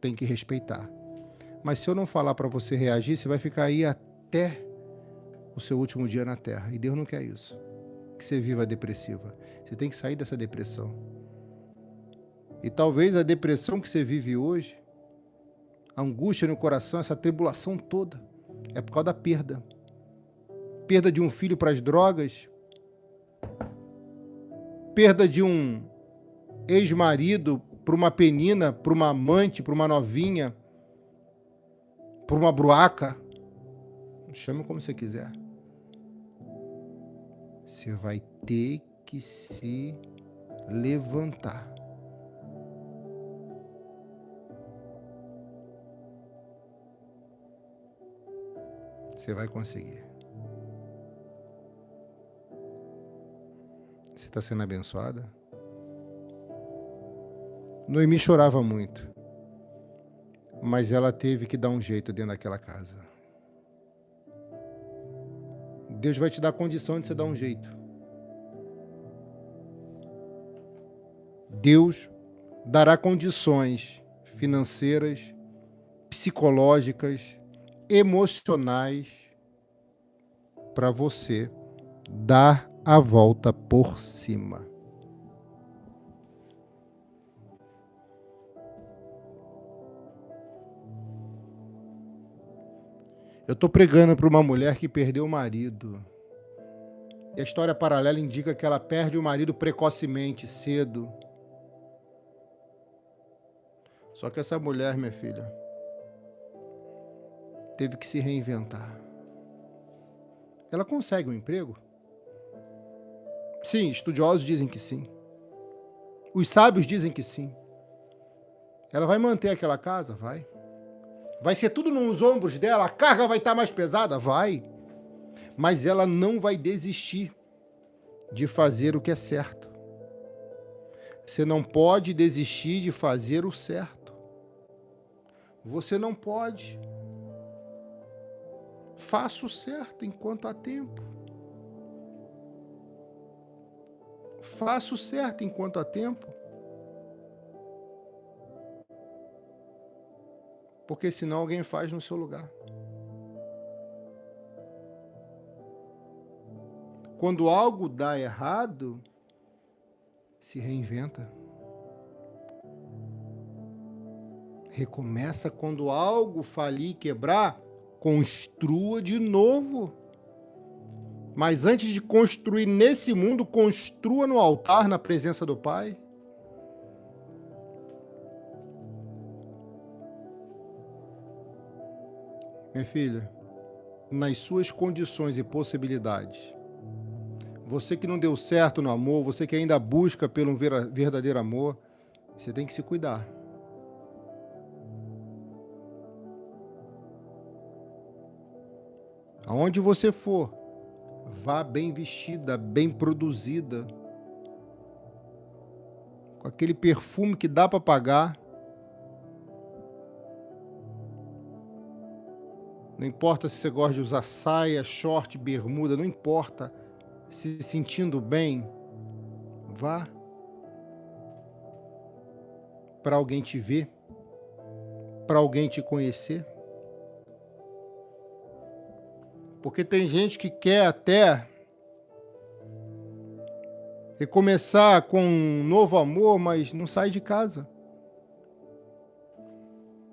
tem que respeitar. Mas se eu não falar para você reagir, você vai ficar aí até o seu último dia na Terra. E Deus não quer isso. Que você viva depressiva. Você tem que sair dessa depressão. E talvez a depressão que você vive hoje, a angústia no coração, essa tribulação toda, é por causa da perda. Perda de um filho para as drogas, perda de um ex-marido para uma penina, para uma amante, para uma novinha, para uma bruaca. Chame como você quiser. Você vai ter que se levantar. Você vai conseguir. Você está sendo abençoada? Noemi chorava muito, mas ela teve que dar um jeito dentro daquela casa. Deus vai te dar condição de você dar um jeito. Deus dará condições financeiras, psicológicas, emocionais para você dar a volta por cima. Eu estou pregando para uma mulher que perdeu o marido. E a história paralela indica que ela perde o marido precocemente, cedo. Só que essa mulher, minha filha, teve que se reinventar. Ela consegue um emprego? Sim, estudiosos dizem que sim. Os sábios dizem que sim. Ela vai manter aquela casa? Vai. Vai ser tudo nos ombros dela? A carga vai estar mais pesada? Vai. Mas ela não vai desistir de fazer o que é certo. Você não pode desistir de fazer o certo. Você não pode. Faça o certo enquanto há tempo. Faça o certo enquanto há tempo. Porque senão alguém faz no seu lugar. Quando algo dá errado, se reinventa. Recomeça. Quando algo falir e quebrar, construa de novo. Mas antes de construir nesse mundo, construa no altar, na presença do Pai. Minha filha, nas suas condições e possibilidades, você que não deu certo no amor, você que ainda busca pelo verdadeiro amor, você tem que se cuidar. Aonde você for, vá bem vestida, bem produzida, com aquele perfume que dá para pagar. Não importa se você gosta de usar saia, short, bermuda, não importa. Se sentindo bem, vá. Para alguém te ver, para alguém te conhecer. Porque tem gente que quer até recomeçar com um novo amor, mas não sai de casa.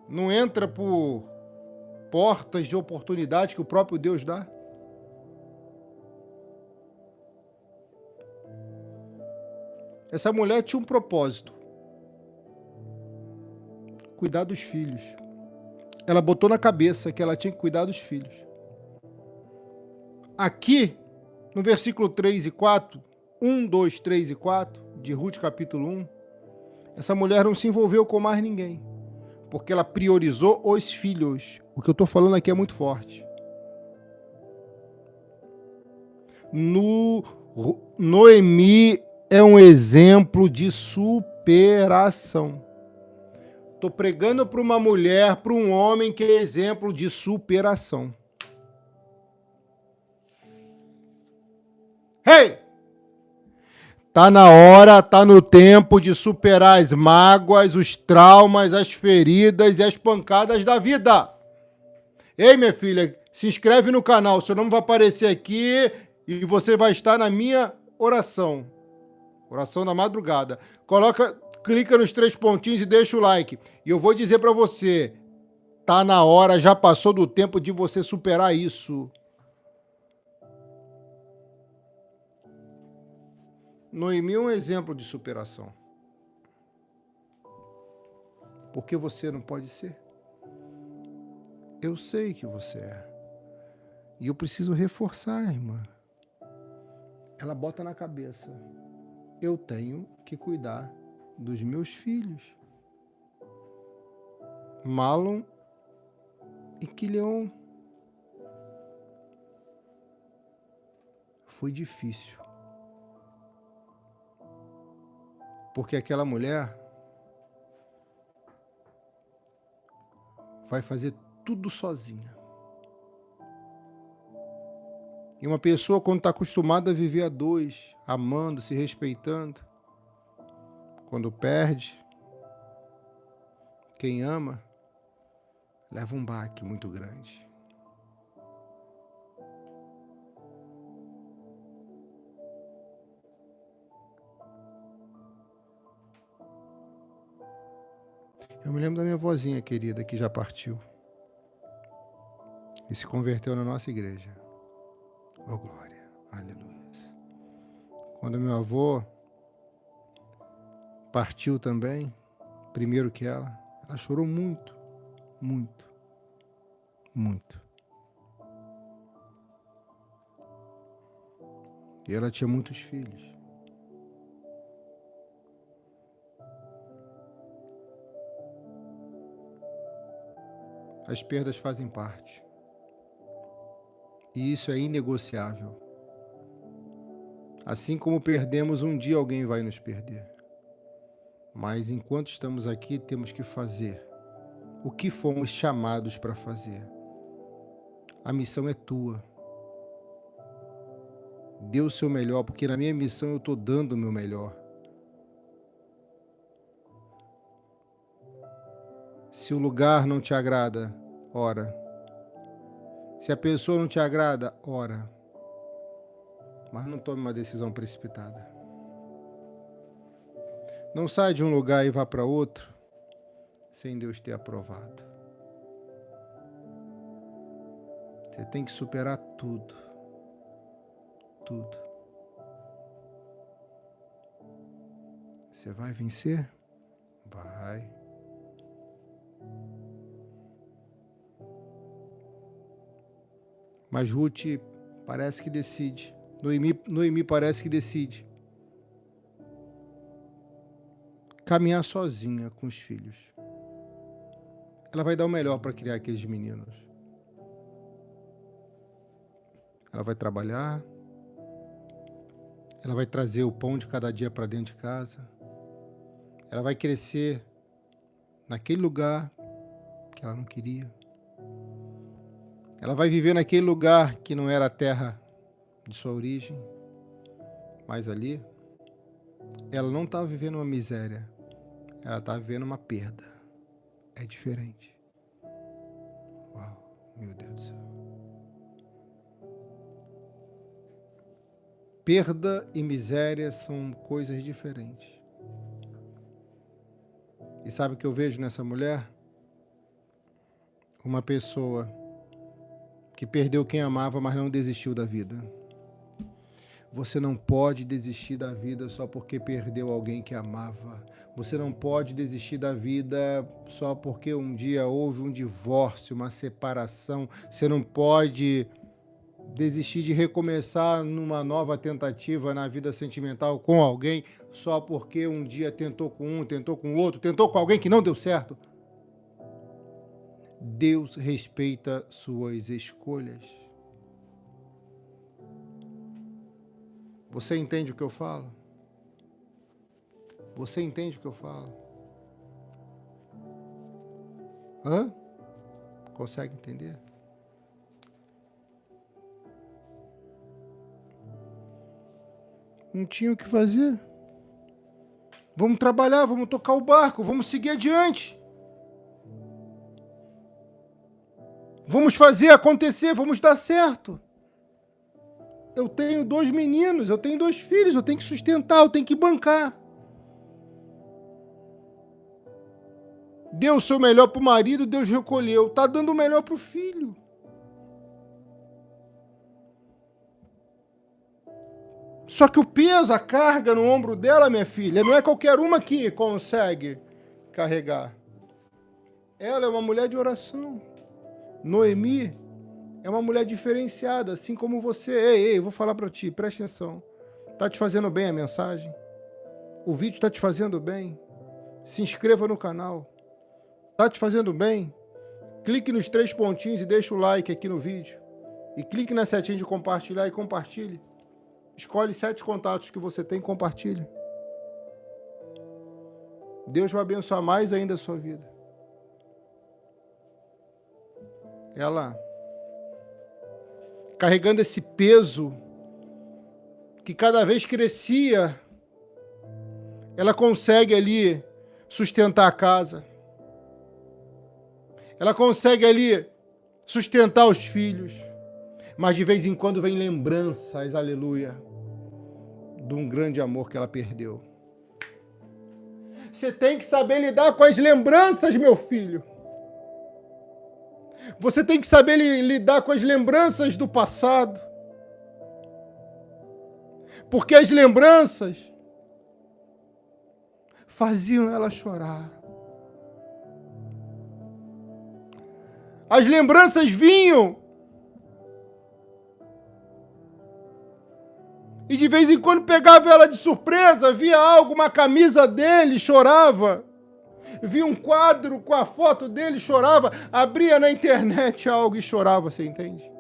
Não entra por portas de oportunidade que o próprio Deus dá. Essa mulher tinha um propósito: cuidar dos filhos. Ela botou na cabeça que ela tinha que cuidar dos filhos. Aqui, no versículo 3 e 4, 1, 2, 3 e 4, de Ruth capítulo 1, essa mulher não se envolveu com mais ninguém, porque ela priorizou os filhos. O que eu estou falando aqui é muito forte. Noemi é um exemplo de superação. Estou pregando para uma mulher, para um homem que é exemplo de superação. Hey! Tá na hora, tá no tempo de superar as mágoas, os traumas, as feridas e as pancadas da vida. Ei, minha filha, se inscreve no canal, seu nome vai aparecer aqui e você vai estar na minha oração. Oração da madrugada. Clica nos 3 pontinhos e deixa o like. E eu vou dizer para você, tá na hora, já passou do tempo de você superar isso. Noemi é um exemplo de superação. Por que você não pode ser? Eu sei que você é. E eu preciso reforçar, irmã. Ela bota na cabeça: eu tenho que cuidar dos meus filhos. Malom e Quileon. Foi difícil. Porque aquela mulher vai fazer tudo sozinha. E uma pessoa, quando está acostumada a viver a dois, amando, se respeitando, quando perde, quem ama, leva um baque muito grande. Eu me lembro da minha vozinha querida que já partiu e se converteu na nossa igreja. Oh, glória, aleluia. Quando meu avô partiu também, primeiro que ela chorou muito, muito, muito. E ela tinha muitos filhos. As perdas fazem parte. E isso é inegociável. Assim como perdemos, um dia alguém vai nos perder. Mas enquanto estamos aqui, temos que fazer o que fomos chamados para fazer. A missão é tua. Dê o seu melhor, porque na minha missão eu estou dando o meu melhor. Se o lugar não te agrada, ora. Se a pessoa não te agrada, ora. Mas não tome uma decisão precipitada. Não saia de um lugar e vá para outro sem Deus ter aprovado. Você tem que superar tudo. Tudo. Você vai vencer? Vai. Mas Ruth parece que decide. Noemi parece que decide caminhar sozinha com os filhos. Ela vai dar o melhor para criar aqueles meninos. Ela vai trabalhar. Ela vai trazer o pão de cada dia para dentro de casa. Ela vai crescer naquele lugar que ela não queria. Ela vai viver naquele lugar que não era a terra de sua origem. Mas ali, ela não estava vivendo uma miséria. Ela estava vivendo uma perda. É diferente. Uau, meu Deus do céu. Perda e miséria são coisas diferentes. E sabe o que eu vejo nessa mulher? Uma pessoa que perdeu quem amava, mas não desistiu da vida. Você não pode desistir da vida só porque perdeu alguém que amava. Você não pode desistir da vida só porque um dia houve um divórcio, uma separação. Você não pode desistir de recomeçar numa nova tentativa na vida sentimental com alguém só porque um dia tentou com um, tentou com o outro, tentou com alguém que não deu certo. Deus respeita suas escolhas. Você entende o que eu falo? Você entende o que eu falo? Hã? Consegue entender? Não tinha o que fazer. Vamos trabalhar, vamos tocar o barco, vamos seguir adiante. Vamos fazer acontecer, vamos dar certo. Eu tenho 2 meninos, eu tenho 2 filhos, eu tenho que sustentar, eu tenho que bancar. Deu o seu melhor para o marido, Deus recolheu. Está dando o melhor para o filho. Só que o peso, a carga no ombro dela, minha filha, não é qualquer uma que consegue carregar. Ela é uma mulher de oração. Noemi é uma mulher diferenciada, assim como você. Ei, vou falar para ti, presta atenção. Tá te fazendo bem a mensagem? O vídeo tá te fazendo bem? Se inscreva no canal. Tá te fazendo bem? Clique nos 3 pontinhos e deixa o like aqui no vídeo. E clique na setinha de compartilhar e compartilhe. Escolhe 7 contatos que você tem e compartilha. Deus vai abençoar mais ainda a sua vida. Ela, carregando esse peso, que cada vez crescia, ela consegue ali sustentar a casa. Ela consegue ali sustentar os filhos. Mas de vez em quando vem lembranças, aleluia, de um grande amor que ela perdeu. Você tem que saber lidar com as lembranças, meu filho. Você tem que saber lidar com as lembranças do passado. Porque as lembranças faziam ela chorar. As lembranças vinham e de vez em quando pegava ela de surpresa, via algo, uma camisa dele, chorava. Via um quadro com a foto dele, chorava. Abria na internet algo e chorava, você entende?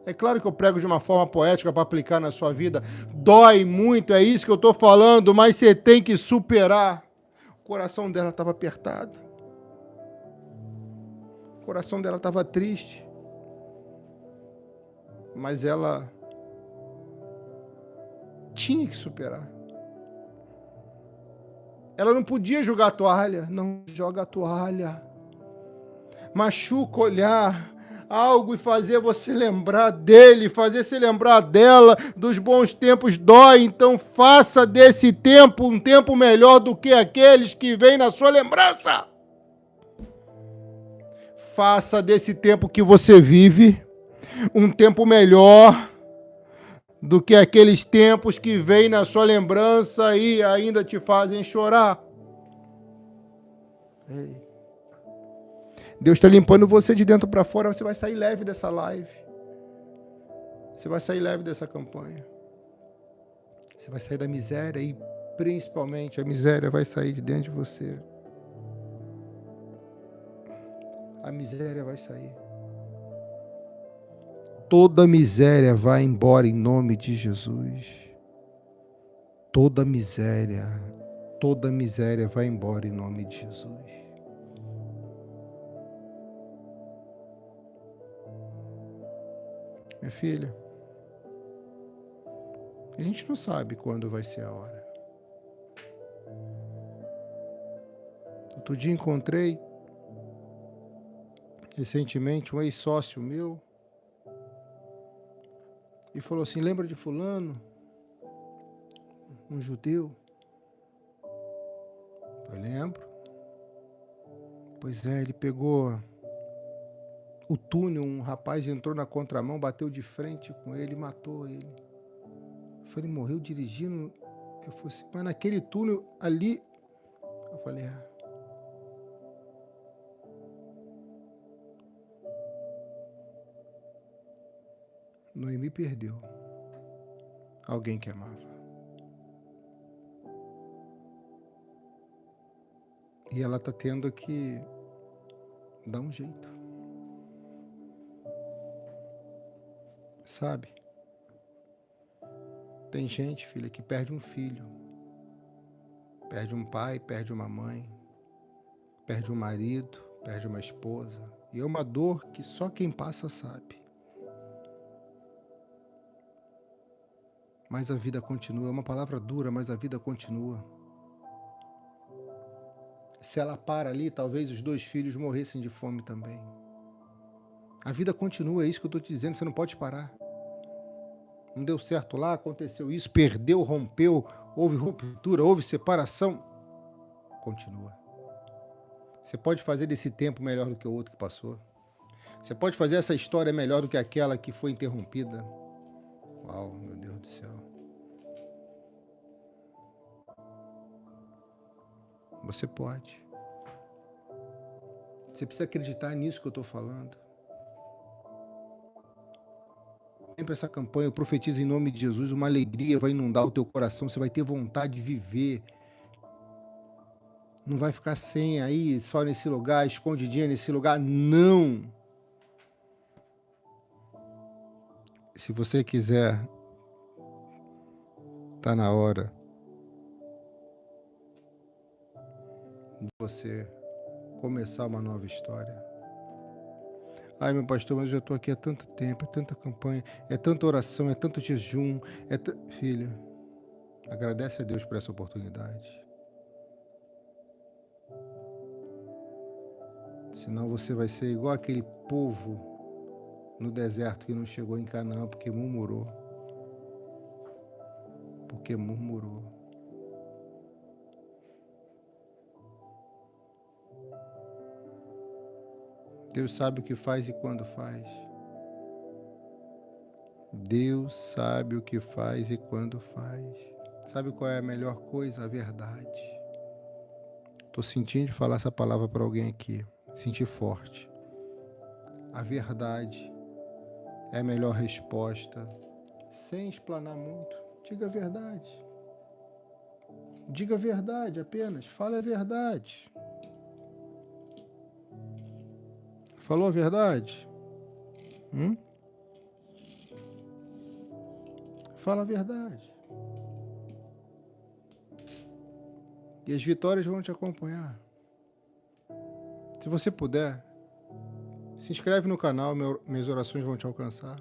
É claro que eu prego de uma forma poética para aplicar na sua vida. Dói muito, é isso que eu estou falando, mas você tem que superar. O coração dela estava apertado. O coração dela estava triste. Mas ela tinha que superar. Ela não podia jogar a toalha. Não joga a toalha. Machuca olhar algo e fazer você lembrar dele, fazer você lembrar dela, dos bons tempos dói, então faça desse tempo um tempo melhor do que aqueles que vêm na sua lembrança. Faça desse tempo que você vive um tempo melhor do que aqueles tempos que vêm na sua lembrança e ainda te fazem chorar. Ei. Deus está limpando você de dentro para fora, você vai sair leve dessa live. Você vai sair leve dessa campanha. Você vai sair da miséria e principalmente a miséria vai sair de dentro de você. A miséria vai sair. Toda miséria vai embora em nome de Jesus. Toda miséria vai embora em nome de Jesus. Minha filha, a gente não sabe quando vai ser a hora. Outro dia encontrei, recentemente, um ex-sócio meu e falou assim, lembra de fulano? Um judeu? Eu lembro. Pois é, ele pegou o túnel, um rapaz entrou na contramão, bateu de frente com ele e matou ele. Eu falei, morreu dirigindo? Eu falei assim, mas naquele túnel ali... Eu falei, Noemi perdeu alguém que amava. E ela está tendo que dar um jeito. Sabe? Tem gente, filha, que perde um filho. Perde um pai, perde uma mãe. Perde um marido, perde uma esposa. E é uma dor que só quem passa sabe. Mas a vida continua. É uma palavra dura, mas a vida continua. Se ela para ali, talvez os 2 filhos morressem de fome também. A vida continua, é isso que eu estou te dizendo, você não pode parar. Não deu certo lá, aconteceu isso, perdeu, rompeu, houve ruptura, houve separação. Continua. Você pode fazer desse tempo melhor do que o outro que passou. Você pode fazer essa história melhor do que aquela que foi interrompida. Uau, meu Deus do céu. Você pode. Você precisa acreditar nisso que eu estou falando. Vem para essa campanha, eu profetizo em nome de Jesus, uma alegria vai inundar o teu coração, você vai ter vontade de viver. Não vai ficar sem aí, só nesse lugar, escondidinha nesse lugar, não. Se você quiser, tá na hora de você começar uma nova história. Ai, meu pastor, mas eu já estou aqui há tanto tempo, é tanta campanha, é tanta oração, é tanto jejum, Filha, agradece a Deus por essa oportunidade. Senão você vai ser igual aquele povo no deserto que não chegou em Canaã porque murmurou. Porque murmurou. Deus sabe o que faz e quando faz. Deus sabe o que faz e quando faz. Sabe qual é a melhor coisa? A verdade. Estou sentindo de falar essa palavra para alguém aqui. Senti forte. A verdade é a melhor resposta. Sem explanar muito. Diga a verdade. Diga a verdade apenas. Fale a verdade. Falou a verdade? Fala a verdade. E as vitórias vão te acompanhar. Se você puder, se inscreve no canal, minhas orações vão te alcançar.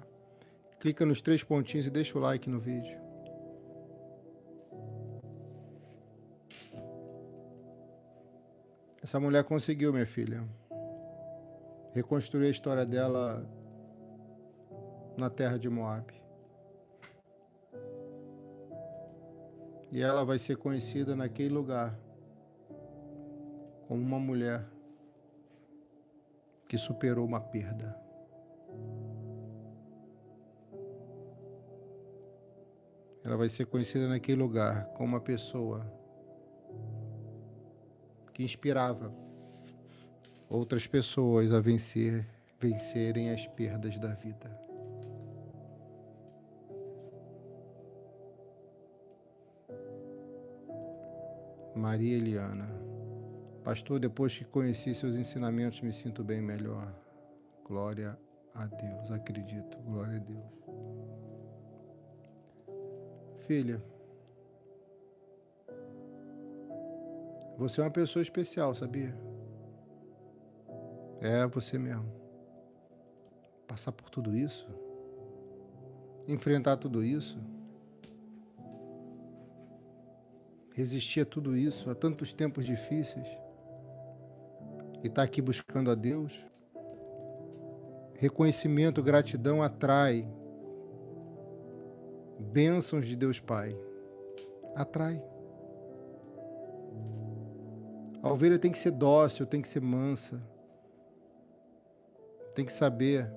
Clica nos 3 pontinhos e deixa o like no vídeo. Essa mulher conseguiu, minha filha, reconstruir a história dela na terra de Moabe. E ela vai ser conhecida naquele lugar como uma mulher que superou uma perda. Ela vai ser conhecida naquele lugar como uma pessoa que inspirava outras pessoas a vencerem as perdas da vida. Maria Eliana. Pastor, depois que conheci seus ensinamentos, me sinto bem melhor. Glória a Deus, acredito. Glória a Deus. Filha, você é uma pessoa especial, sabia? É você mesmo. Passar por tudo isso, enfrentar tudo isso, resistir a tudo isso, a tantos tempos difíceis, e estar aqui buscando a Deus. Reconhecimento, gratidão atrai bênçãos de Deus Pai. Atrai. A ovelha tem que ser dócil, tem que ser mansa, tem que saber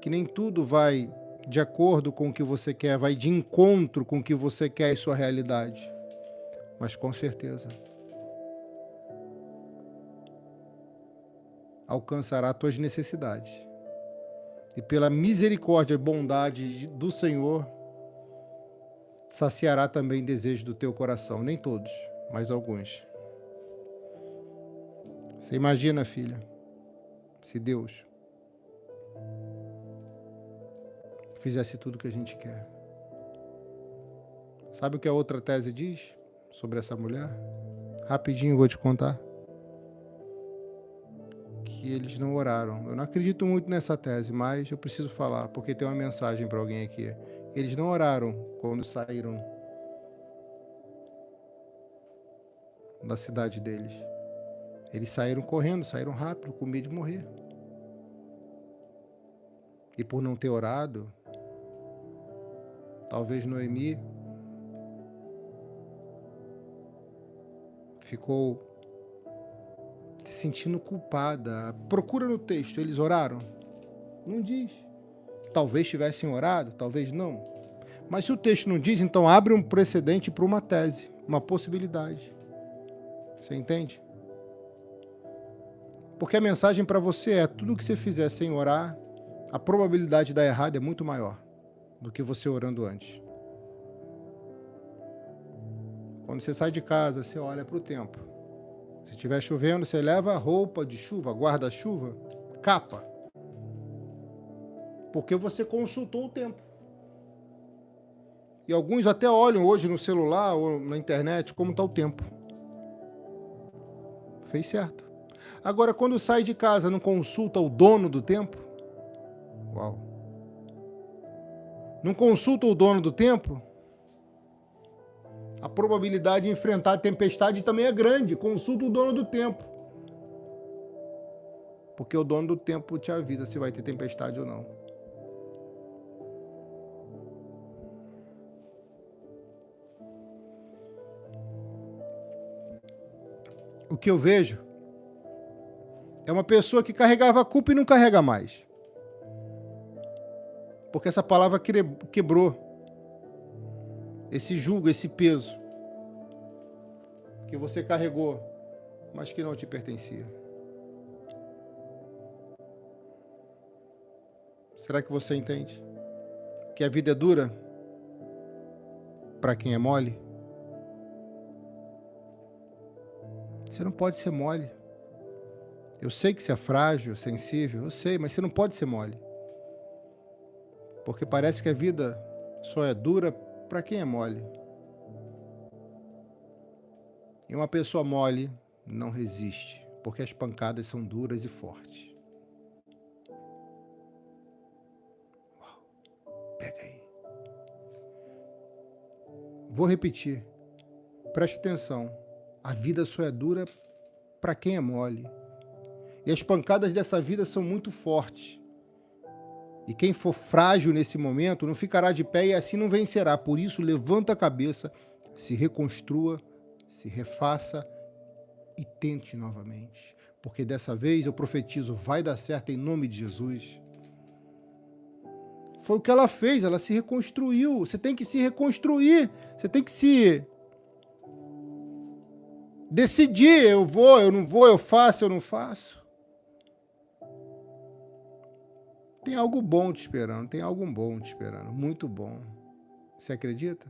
que nem tudo vai de acordo com o que você quer, vai de encontro com o que você quer e sua realidade. Mas com certeza alcançará tuas necessidades. E pela misericórdia e bondade do Senhor, saciará também desejo do teu coração. Nem todos, mas alguns. Você imagina, filha, se Deus fizesse tudo o que a gente quer. Sabe o que a outra tese diz sobre essa mulher? Rapidinho vou te contar. Que eles não oraram. Eu não acredito muito nessa tese, mas eu preciso falar, porque tem uma mensagem para alguém aqui. Eles não oraram quando saíram da cidade deles. Eles saíram correndo, saíram rápido, com medo de morrer. E por não ter orado, talvez Noemi ficou se sentindo culpada. Procura no texto, eles oraram? Não diz. Talvez tivessem orado, talvez não. Mas se o texto não diz, então abre um precedente para uma tese, uma possibilidade. Você entende? Porque a mensagem para você é: tudo que você fizer sem orar, a probabilidade de dar errado é muito maior do que você orando antes. Quando você sai de casa, você olha para o tempo. Se estiver chovendo, você leva roupa de chuva, guarda-chuva, capa. Porque você consultou o tempo. E alguns até olham hoje no celular ou na internet como está o tempo. Fez certo. Agora, quando sai de casa, não consulta o dono do tempo? Uau. Não consulta o dono do tempo? A probabilidade de enfrentar a tempestade também é grande. Consulta o dono do tempo. Porque o dono do tempo te avisa se vai ter tempestade ou não. O que eu vejo é uma pessoa que carregava a culpa e não carrega mais. Porque essa palavra quebrou esse jugo, esse peso que você carregou, mas que não te pertencia. Será que você entende que a vida é dura para quem é mole? Você não pode ser mole. Eu sei que você é frágil, sensível, eu sei, mas você não pode ser mole. Porque parece que a vida só é dura para quem é mole. E uma pessoa mole não resiste, porque as pancadas são duras e fortes. Uau. Pega aí. Vou repetir. Preste atenção. A vida só é dura para quem é mole. E as pancadas dessa vida são muito fortes. E quem for frágil nesse momento não ficará de pé e assim não vencerá. Por isso, levanta a cabeça, se reconstrua, se refaça e tente novamente. Porque dessa vez eu profetizo, vai dar certo em nome de Jesus. Foi o que ela fez, ela se reconstruiu. Você tem que se reconstruir, você tem que se decidir, eu vou, eu não vou, eu faço, eu não faço. Tem algo bom te esperando, tem algo bom te esperando, muito bom. Você acredita?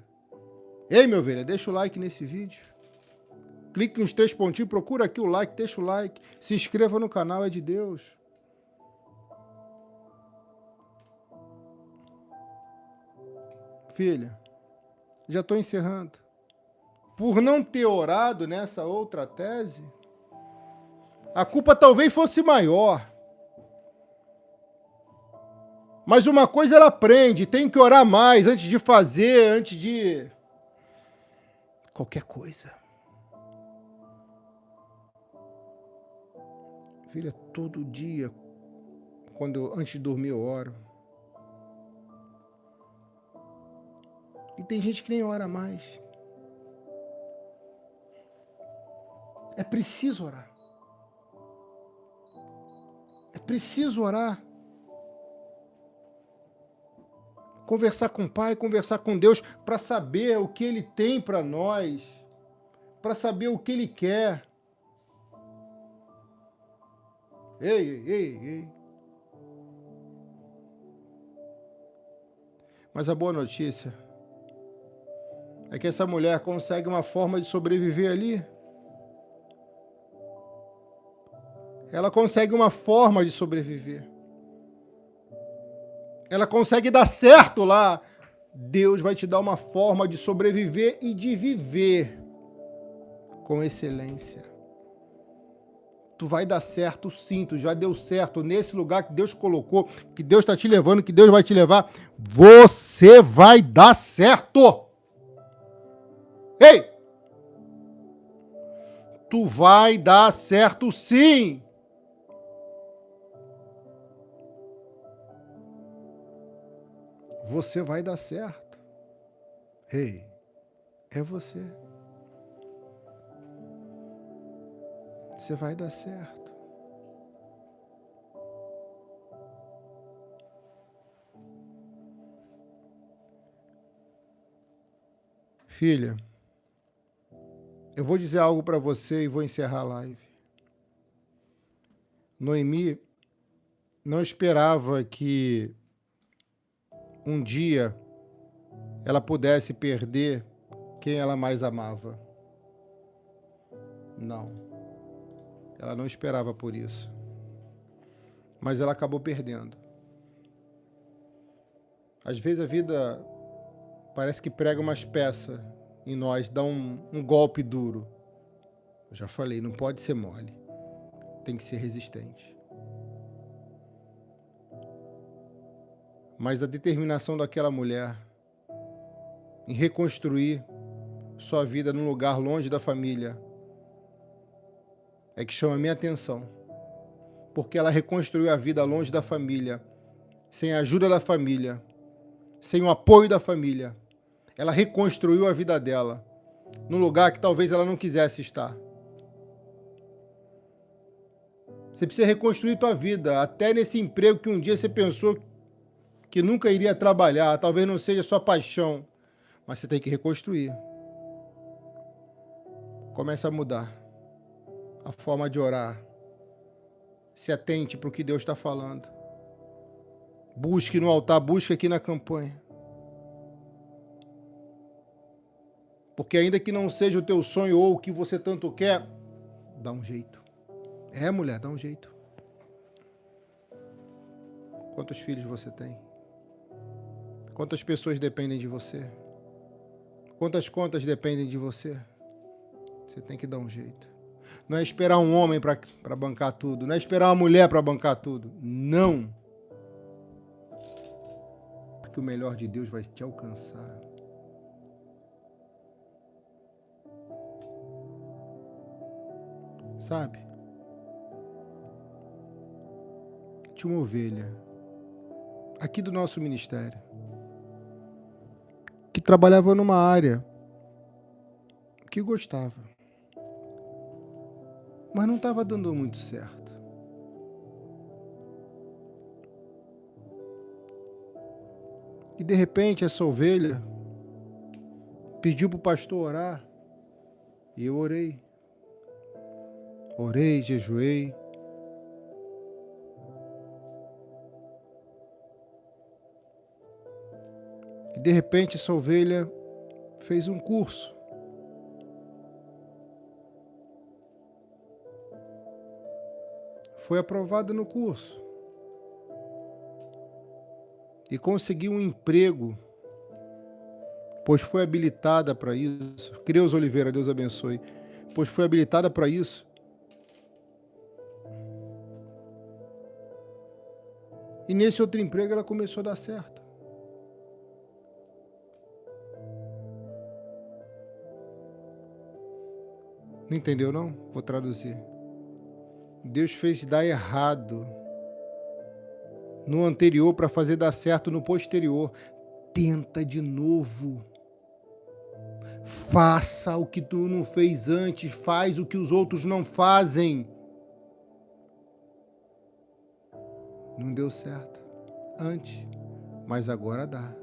Ei, meu velho, deixa o like nesse vídeo. Clique nos 3 pontinhos, procura aqui o like, deixa o like. Se inscreva no canal, é de Deus. Filha, já estou encerrando. Por não ter orado nessa outra tese, a culpa talvez fosse maior. Mas uma coisa ela aprende, tem que orar mais antes de fazer, antes de qualquer coisa. Filha, todo dia, antes de dormir eu oro. E tem gente que nem ora mais. É preciso orar. preciso orar. Conversar com o Pai, conversar com Deus, para saber o que Ele tem para nós, para saber o que Ele quer. Ei. Mas a boa notícia é que essa mulher consegue uma forma de sobreviver ali. Ela consegue uma forma de sobreviver. Ela consegue dar certo lá. Deus vai te dar uma forma de sobreviver e de viver com excelência. Tu vai dar certo sim, tu já deu certo nesse lugar que Deus colocou, que Deus está te levando, que Deus vai te levar. Você vai dar certo. Ei! Tu vai dar certo sim. Você vai dar certo. Ei, é você. Você vai dar certo. Filha, eu vou dizer algo para você e vou encerrar a live. Noemi não esperava que um dia ela pudesse perder quem ela mais amava. Não. Ela não esperava por isso. Mas ela acabou perdendo. Às vezes a vida parece que prega umas peças em nós, dá um golpe duro. Eu já falei, não pode ser mole. Tem que ser resistente. Mas a determinação daquela mulher em reconstruir sua vida num lugar longe da família é que chama a minha atenção. Porque ela reconstruiu a vida longe da família, sem a ajuda da família, sem o apoio da família. Ela reconstruiu a vida dela num lugar que talvez ela não quisesse estar. Você precisa reconstruir tua vida, até nesse emprego que um dia você pensou que nunca iria trabalhar, talvez não seja sua paixão, mas você tem que reconstruir. Começa a mudar a forma de orar. Se atente para o que Deus está falando. Busque no altar, busque aqui na campanha. Porque ainda que não seja o teu sonho ou o que você tanto quer, dá um jeito. É, mulher, dá um jeito. Quantos filhos você tem? Quantas pessoas dependem de você? Quantas contas dependem de você? Você tem que dar um jeito. Não é esperar um homem para bancar tudo. Não é esperar uma mulher para bancar tudo. Não. Porque o melhor de Deus vai te alcançar. Sabe? Tinha uma ovelha aqui do nosso ministério que trabalhava numa área que gostava, mas não estava dando muito certo. E de repente essa ovelha pediu para o pastor orar, e eu orei. Orei, jejuei. E de repente essa ovelha fez um curso. Foi aprovada no curso. E conseguiu um emprego, pois foi habilitada para isso. Creus Oliveira, Deus abençoe. Pois foi habilitada para isso. E nesse outro emprego ela começou a dar certo. Não entendeu, não? Vou traduzir. Deus fez dar errado no anterior para fazer dar certo no posterior. Tenta de novo. Faça o que tu não fez antes. Faz o que os outros não fazem. Não deu certo antes, mas agora dá.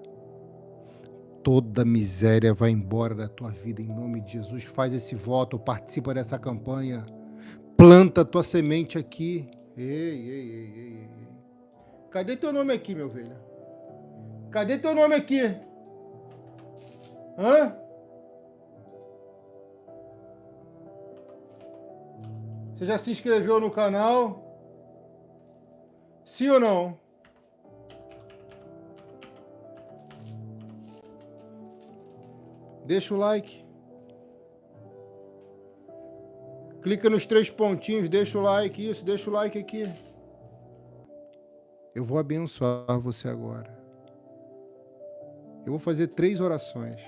Toda miséria vai embora da tua vida em nome de Jesus. Faz esse voto, participa dessa campanha. Planta a tua semente aqui. Ei. Cadê teu nome aqui, minha ovelha? Cadê teu nome aqui? Hã? Você já se inscreveu no canal? Sim ou não? Deixa o like. Clica nos 3 pontinhos, deixa o like, isso, deixa o like aqui. Eu vou abençoar você agora. Eu vou fazer 3 orações.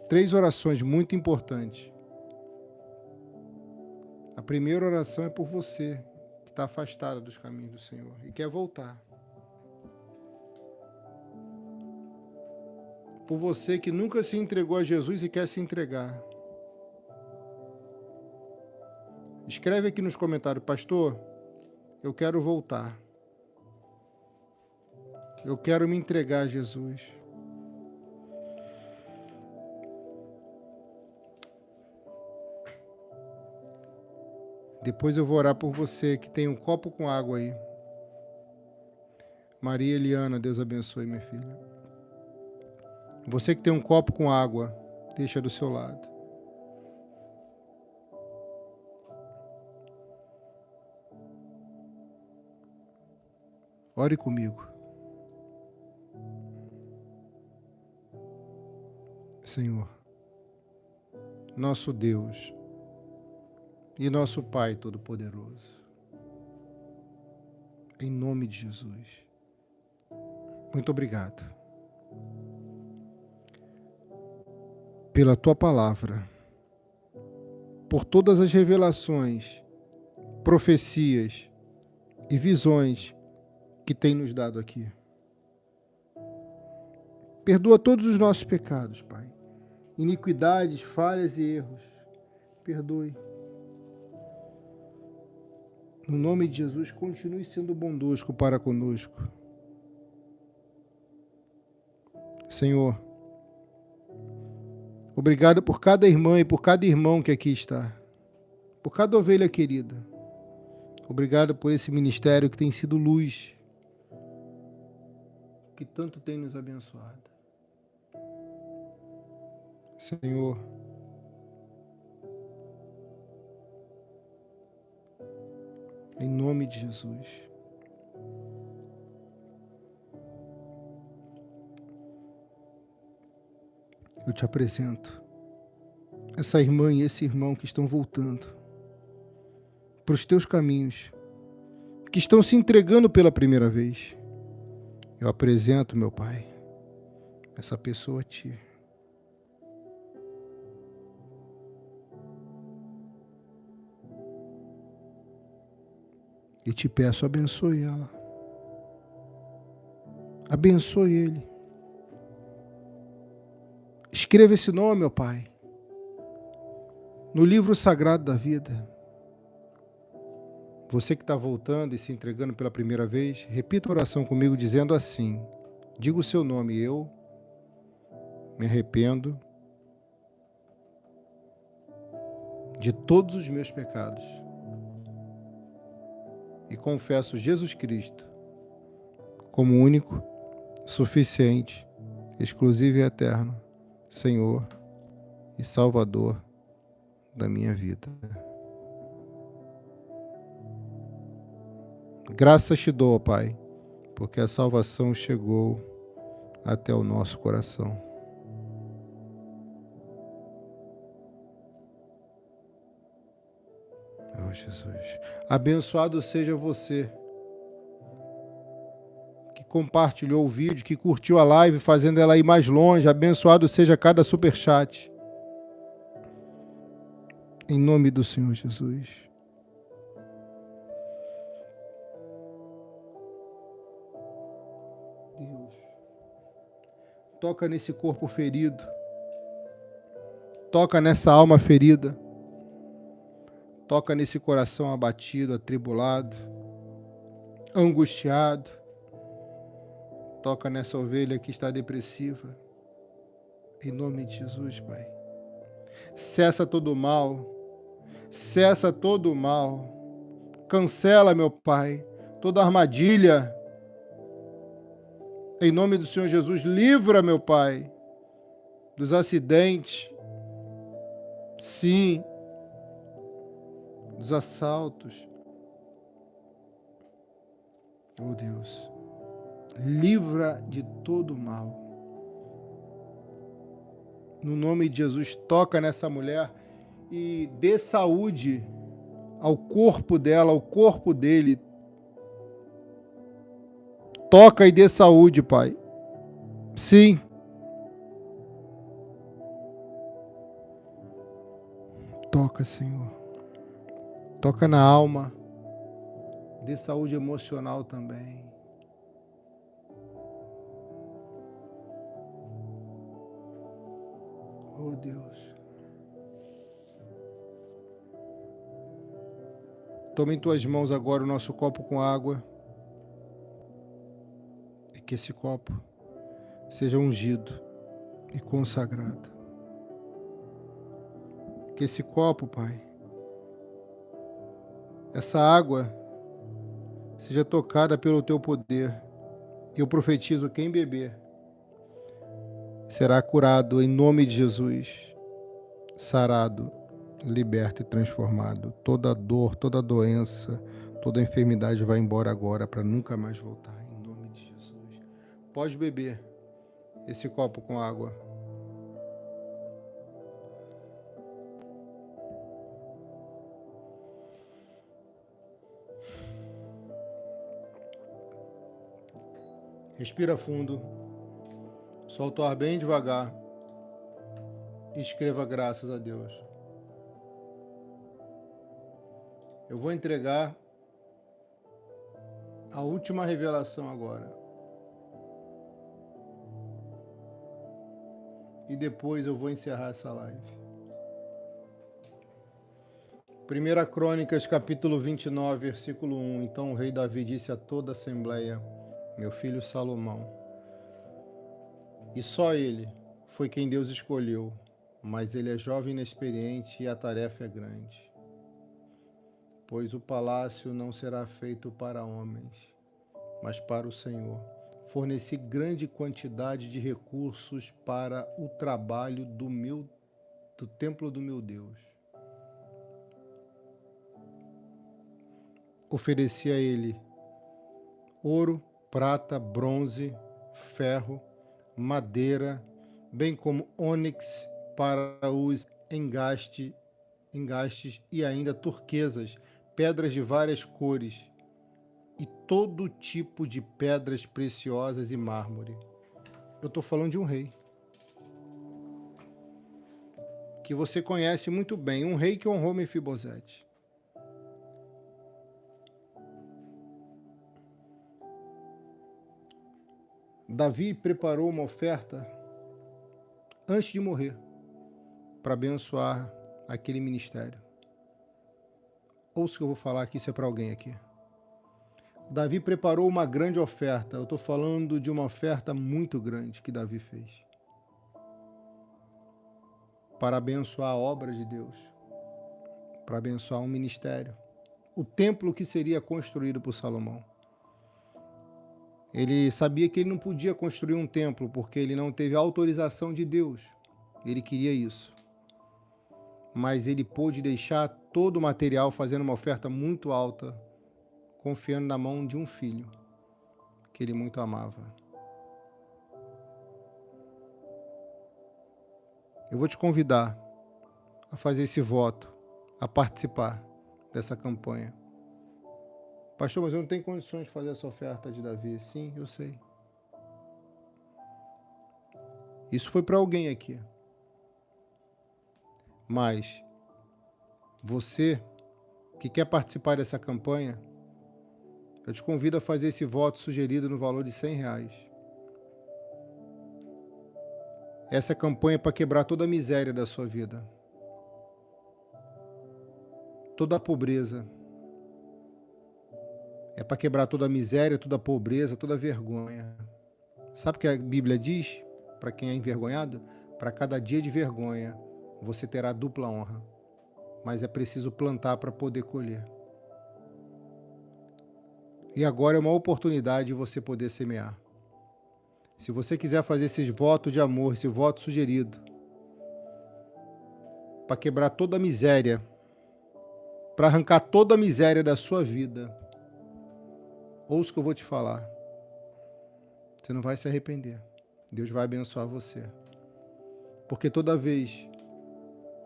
3 orações muito importantes. A primeira oração é por você, que está afastado dos caminhos do Senhor e quer voltar. Por você que nunca se entregou a Jesus e quer se entregar. Escreve aqui nos comentários, pastor, eu quero voltar. Eu quero me entregar a Jesus. Depois eu vou orar por você que tem um copo com água aí. Maria Eliana, Deus abençoe, minha filha. Você que tem um copo com água, deixa do seu lado. Ore comigo. Senhor, nosso Deus e nosso Pai Todo-Poderoso, em nome de Jesus, muito obrigado pela Tua Palavra, por todas as revelações, profecias e visões que tem nos dado aqui. Perdoa todos os nossos pecados, Pai. Iniquidades, falhas e erros. Perdoe. No nome de Jesus, continue sendo bondoso para conosco. Senhor, obrigado por cada irmã e por cada irmão que aqui está. Por cada ovelha querida. Obrigado por esse ministério que tem sido luz, que tanto tem nos abençoado. Senhor, em nome de Jesus, eu te apresento essa irmã e esse irmão que estão voltando para os teus caminhos, que estão se entregando pela primeira vez. Eu apresento, meu Pai, essa pessoa a Ti. E te peço, abençoe ela. Abençoe ele. Escreva esse nome, ó Pai, no livro sagrado da vida. Você que está voltando e se entregando pela primeira vez, repita a oração comigo dizendo assim: diga o seu nome, eu me arrependo de todos os meus pecados e confesso Jesus Cristo como único, suficiente, exclusivo e eterno Senhor e Salvador da minha vida. Graças te dou, Pai, porque a salvação chegou até o nosso coração. Oh, Jesus. Abençoado seja você que compartilhou o vídeo, que curtiu a live, fazendo ela ir mais longe. Abençoado seja cada superchat. Em nome do Senhor Jesus. Deus, toca nesse corpo ferido. Toca nessa alma ferida. Toca nesse coração abatido, atribulado, angustiado. Toca nessa ovelha que está depressiva. Em nome de Jesus, Pai. Cessa todo o mal. Cessa todo o mal. Cancela, meu Pai, toda armadilha. Em nome do Senhor Jesus, livra, meu Pai, dos acidentes. Sim, dos assaltos. Oh Deus, livra de todo o mal. No nome de Jesus, toca nessa mulher e dê saúde ao corpo dela, ao corpo dele. Toca e dê saúde, Pai. Sim. Toca, Senhor. Toca na alma. Dê saúde emocional também. Oh, Deus. Toma em tuas mãos agora o nosso copo com água. E que esse copo seja ungido e consagrado. Que esse copo, Pai, essa água seja tocada pelo teu poder. Eu profetizo: quem beber será curado em nome de Jesus, sarado, liberto e transformado. Toda dor, toda doença, toda enfermidade vai embora agora para nunca mais voltar, em nome de Jesus. Pode beber esse copo com água. Respira fundo. Solta o ar bem devagar. E escreva graças a Deus. Eu vou entregar a última revelação agora. E depois eu vou encerrar essa live. 1 Crônicas, capítulo 29, versículo 1. Então o rei Davi disse a toda a assembleia: meu filho Salomão, e só ele foi quem Deus escolheu, mas ele é jovem e inexperiente e a tarefa é grande. Pois o palácio não será feito para homens, mas para o Senhor. Forneci grande quantidade de recursos para o trabalho do templo do meu Deus. Ofereci a ele ouro, prata, bronze, ferro, madeira, bem como ônix para os engastes e ainda turquesas, pedras de várias cores e todo tipo de pedras preciosas e mármore. Eu estou falando de um rei que você conhece muito bem, um rei que honrou Mefibosete. Davi preparou uma oferta antes de morrer para abençoar aquele ministério. Ouça o que eu vou falar aqui, isso é para alguém aqui. Davi preparou uma grande oferta. Eu estou falando de uma oferta muito grande que Davi fez para abençoar a obra de Deus, para abençoar um ministério, o templo que seria construído por Salomão. Ele sabia que ele não podia construir um templo porque ele não teve a autorização de Deus. Ele queria isso. Mas ele pôde deixar todo o material fazendo uma oferta muito alta, confiando na mão de um filho que ele muito amava. Eu vou te convidar a fazer esse voto, a participar dessa campanha. Pastor, mas eu não tenho condições de fazer essa oferta de Davi. Sim, eu sei. Isso foi para alguém aqui. Mas você que quer participar dessa campanha, eu te convido a fazer esse voto sugerido no valor de R$100. Essa campanha é para quebrar toda a miséria da sua vida. toda a pobreza. É para quebrar toda a miséria, toda a pobreza, toda a vergonha. Sabe o que a Bíblia diz para quem é envergonhado? Para cada dia de vergonha, você terá dupla honra. Mas é preciso plantar para poder colher. E agora é uma oportunidade de você poder semear. Se você quiser fazer esses votos de amor, esse voto sugerido, para quebrar toda a miséria, para arrancar toda a miséria da sua vida, ouça o que eu vou te falar. Você não vai se arrepender. Deus vai abençoar você. Porque toda vez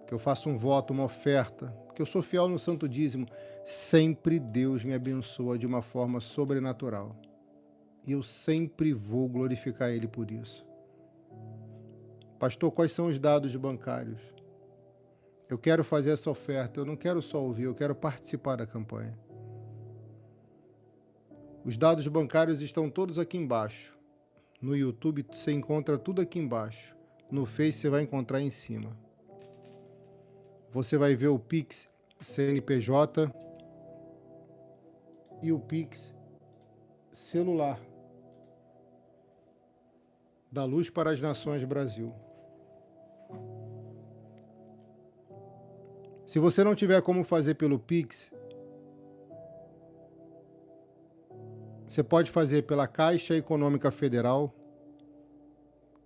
que eu faço um voto, uma oferta, que eu sou fiel no santo dízimo, sempre Deus me abençoa de uma forma sobrenatural. E eu sempre vou glorificar Ele por isso. Pastor, quais são os dados bancários? Eu quero fazer essa oferta, eu não quero só ouvir, eu quero participar da campanha. Os dados bancários estão todos aqui embaixo. No YouTube você encontra tudo aqui embaixo. No Face você vai encontrar em cima. Você vai ver o Pix CNPJ e o Pix celular da Luz para as Nações Brasil. Se você não tiver como fazer pelo Pix, você pode fazer pela Caixa Econômica Federal,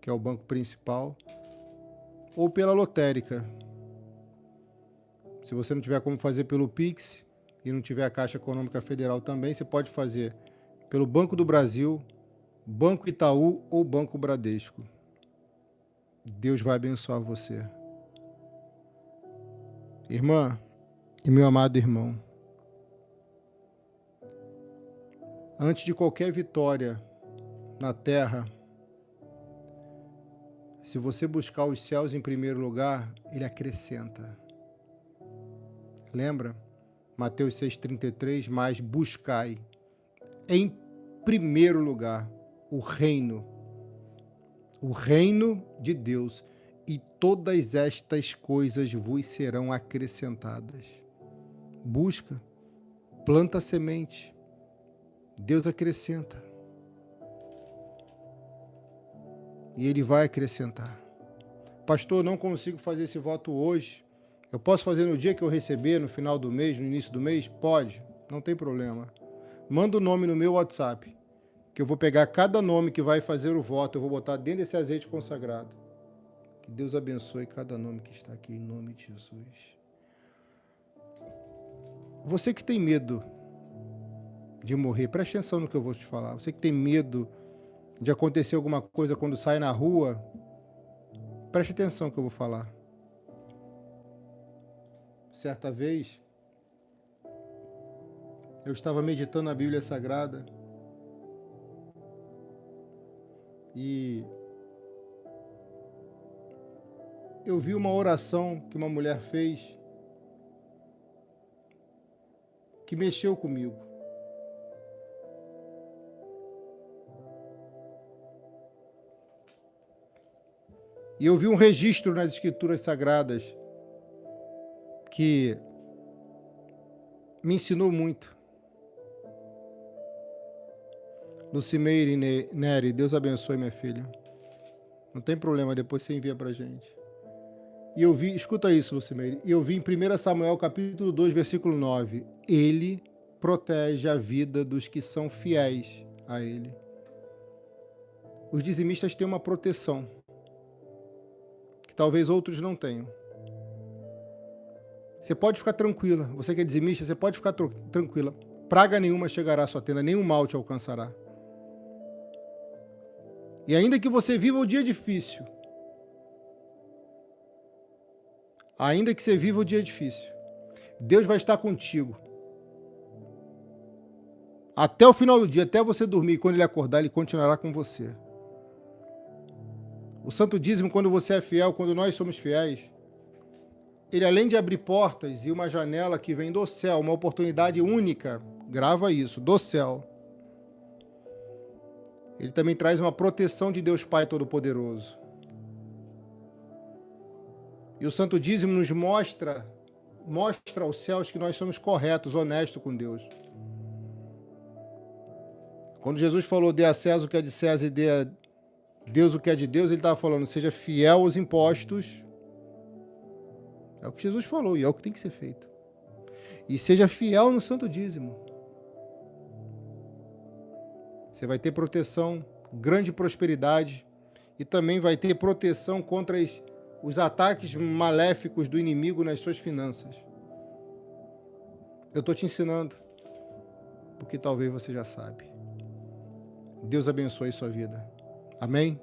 que é o banco principal, ou pela lotérica. Se você não tiver como fazer pelo Pix e não tiver a Caixa Econômica Federal também, você pode fazer pelo Banco do Brasil, Banco Itaú ou Banco Bradesco. Deus vai abençoar você. Irmã e meu amado irmão, antes de qualquer vitória na terra, se você buscar os céus em primeiro lugar, Ele acrescenta. Lembra? Mateus 6,33, mas buscai em primeiro lugar o reino de Deus, e todas estas coisas vos serão acrescentadas. Busca, planta a semente, Deus acrescenta. E Ele vai acrescentar. Pastor, não consigo fazer esse voto hoje. Eu posso fazer no dia que eu receber, no final do mês, no início do mês? Pode, não tem problema. Manda o nome no meu WhatsApp, que eu vou pegar cada nome que vai fazer o voto, eu vou botar dentro desse azeite consagrado. Que Deus abençoe cada nome que está aqui, em nome de Jesus. Você que tem medo de morrer, preste atenção no que eu vou te falar. Você que tem medo de acontecer alguma coisa quando sai na rua, preste atenção no que eu vou falar. Certa vez, eu estava meditando na Bíblia Sagrada e eu vi uma oração que uma mulher fez que mexeu comigo. E eu vi um registro nas Escrituras Sagradas que me ensinou muito. Lucimeire Nery, Deus abençoe minha filha. Não tem problema, depois você envia pra gente. E eu vi, escuta isso, Lucimeire, e eu vi em 1 Samuel capítulo 2, versículo 9, Ele protege a vida dos que são fiéis a Ele. Os dizimistas têm uma proteção que talvez outros não tenham. Você pode ficar tranquila, você que é dizimista, você pode ficar tranquila. Praga nenhuma chegará à sua tenda, nenhum mal te alcançará. E ainda que você viva o dia difícil, Deus vai estar contigo. Até o final do dia, até você dormir, quando Ele acordar, Ele continuará com você. O santo dízimo, quando você é fiel, quando nós somos fiéis, Ele, além de abrir portas e uma janela que vem do céu, uma oportunidade única, grava isso, do céu, Ele também traz uma proteção de Deus Pai Todo-Poderoso. E o santo dízimo nos mostra mostra aos céus que nós somos corretos, honestos com Deus. Quando Jesus falou, dê a César o que é de César e dê a Deus o que é de Deus, ele estava falando, seja fiel aos impostos. É o que Jesus falou e é o que tem que ser feito. E seja fiel no santo dízimo. Você vai ter proteção, grande prosperidade e também vai ter proteção contra os ataques maléficos do inimigo nas suas finanças. Eu estou te ensinando, porque talvez você já sabe. Deus abençoe sua vida. Amém?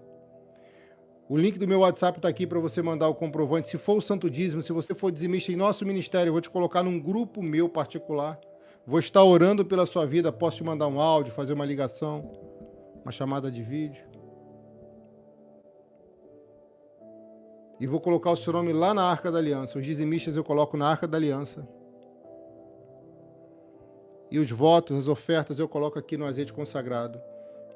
O link do meu WhatsApp está aqui para você mandar o comprovante. Se for o santo dízimo, se você for dizimista em nosso ministério, eu vou te colocar num grupo meu particular. Vou estar orando pela sua vida. Posso te mandar um áudio, fazer uma ligação, uma chamada de vídeo. E vou colocar o seu nome lá na Arca da Aliança. Os dizimistas eu coloco na Arca da Aliança. E os votos, as ofertas eu coloco aqui no azeite consagrado.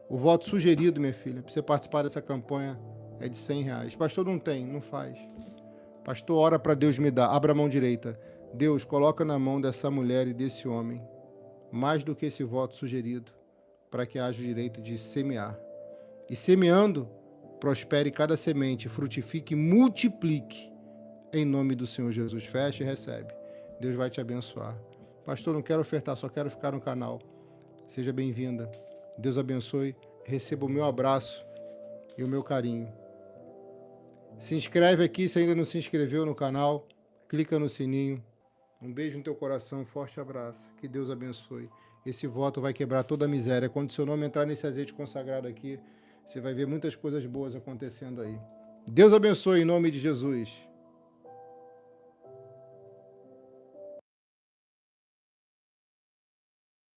O voto sugerido, minha filha, para você participar dessa campanha é de R$100. Pastor, não tem, não faz. Pastor, ora para Deus me dar. Abra a mão direita. Deus, coloca na mão dessa mulher e desse homem mais do que esse voto sugerido, para que haja o direito de semear. E semeando, prospere cada semente, frutifique e multiplique. Em nome do Senhor Jesus. Feche e recebe. Deus vai te abençoar. Pastor, não quero ofertar, só quero ficar no canal. Seja bem-vinda. Deus abençoe. Receba o meu abraço e o meu carinho. Se inscreve aqui se ainda não se inscreveu no canal. Clica no sininho. Um beijo no teu coração. Forte abraço. Que Deus abençoe. Esse voto vai quebrar toda a miséria. Quando seu nome entrar nesse azeite consagrado aqui, você vai ver muitas coisas boas acontecendo aí. Deus abençoe em nome de Jesus.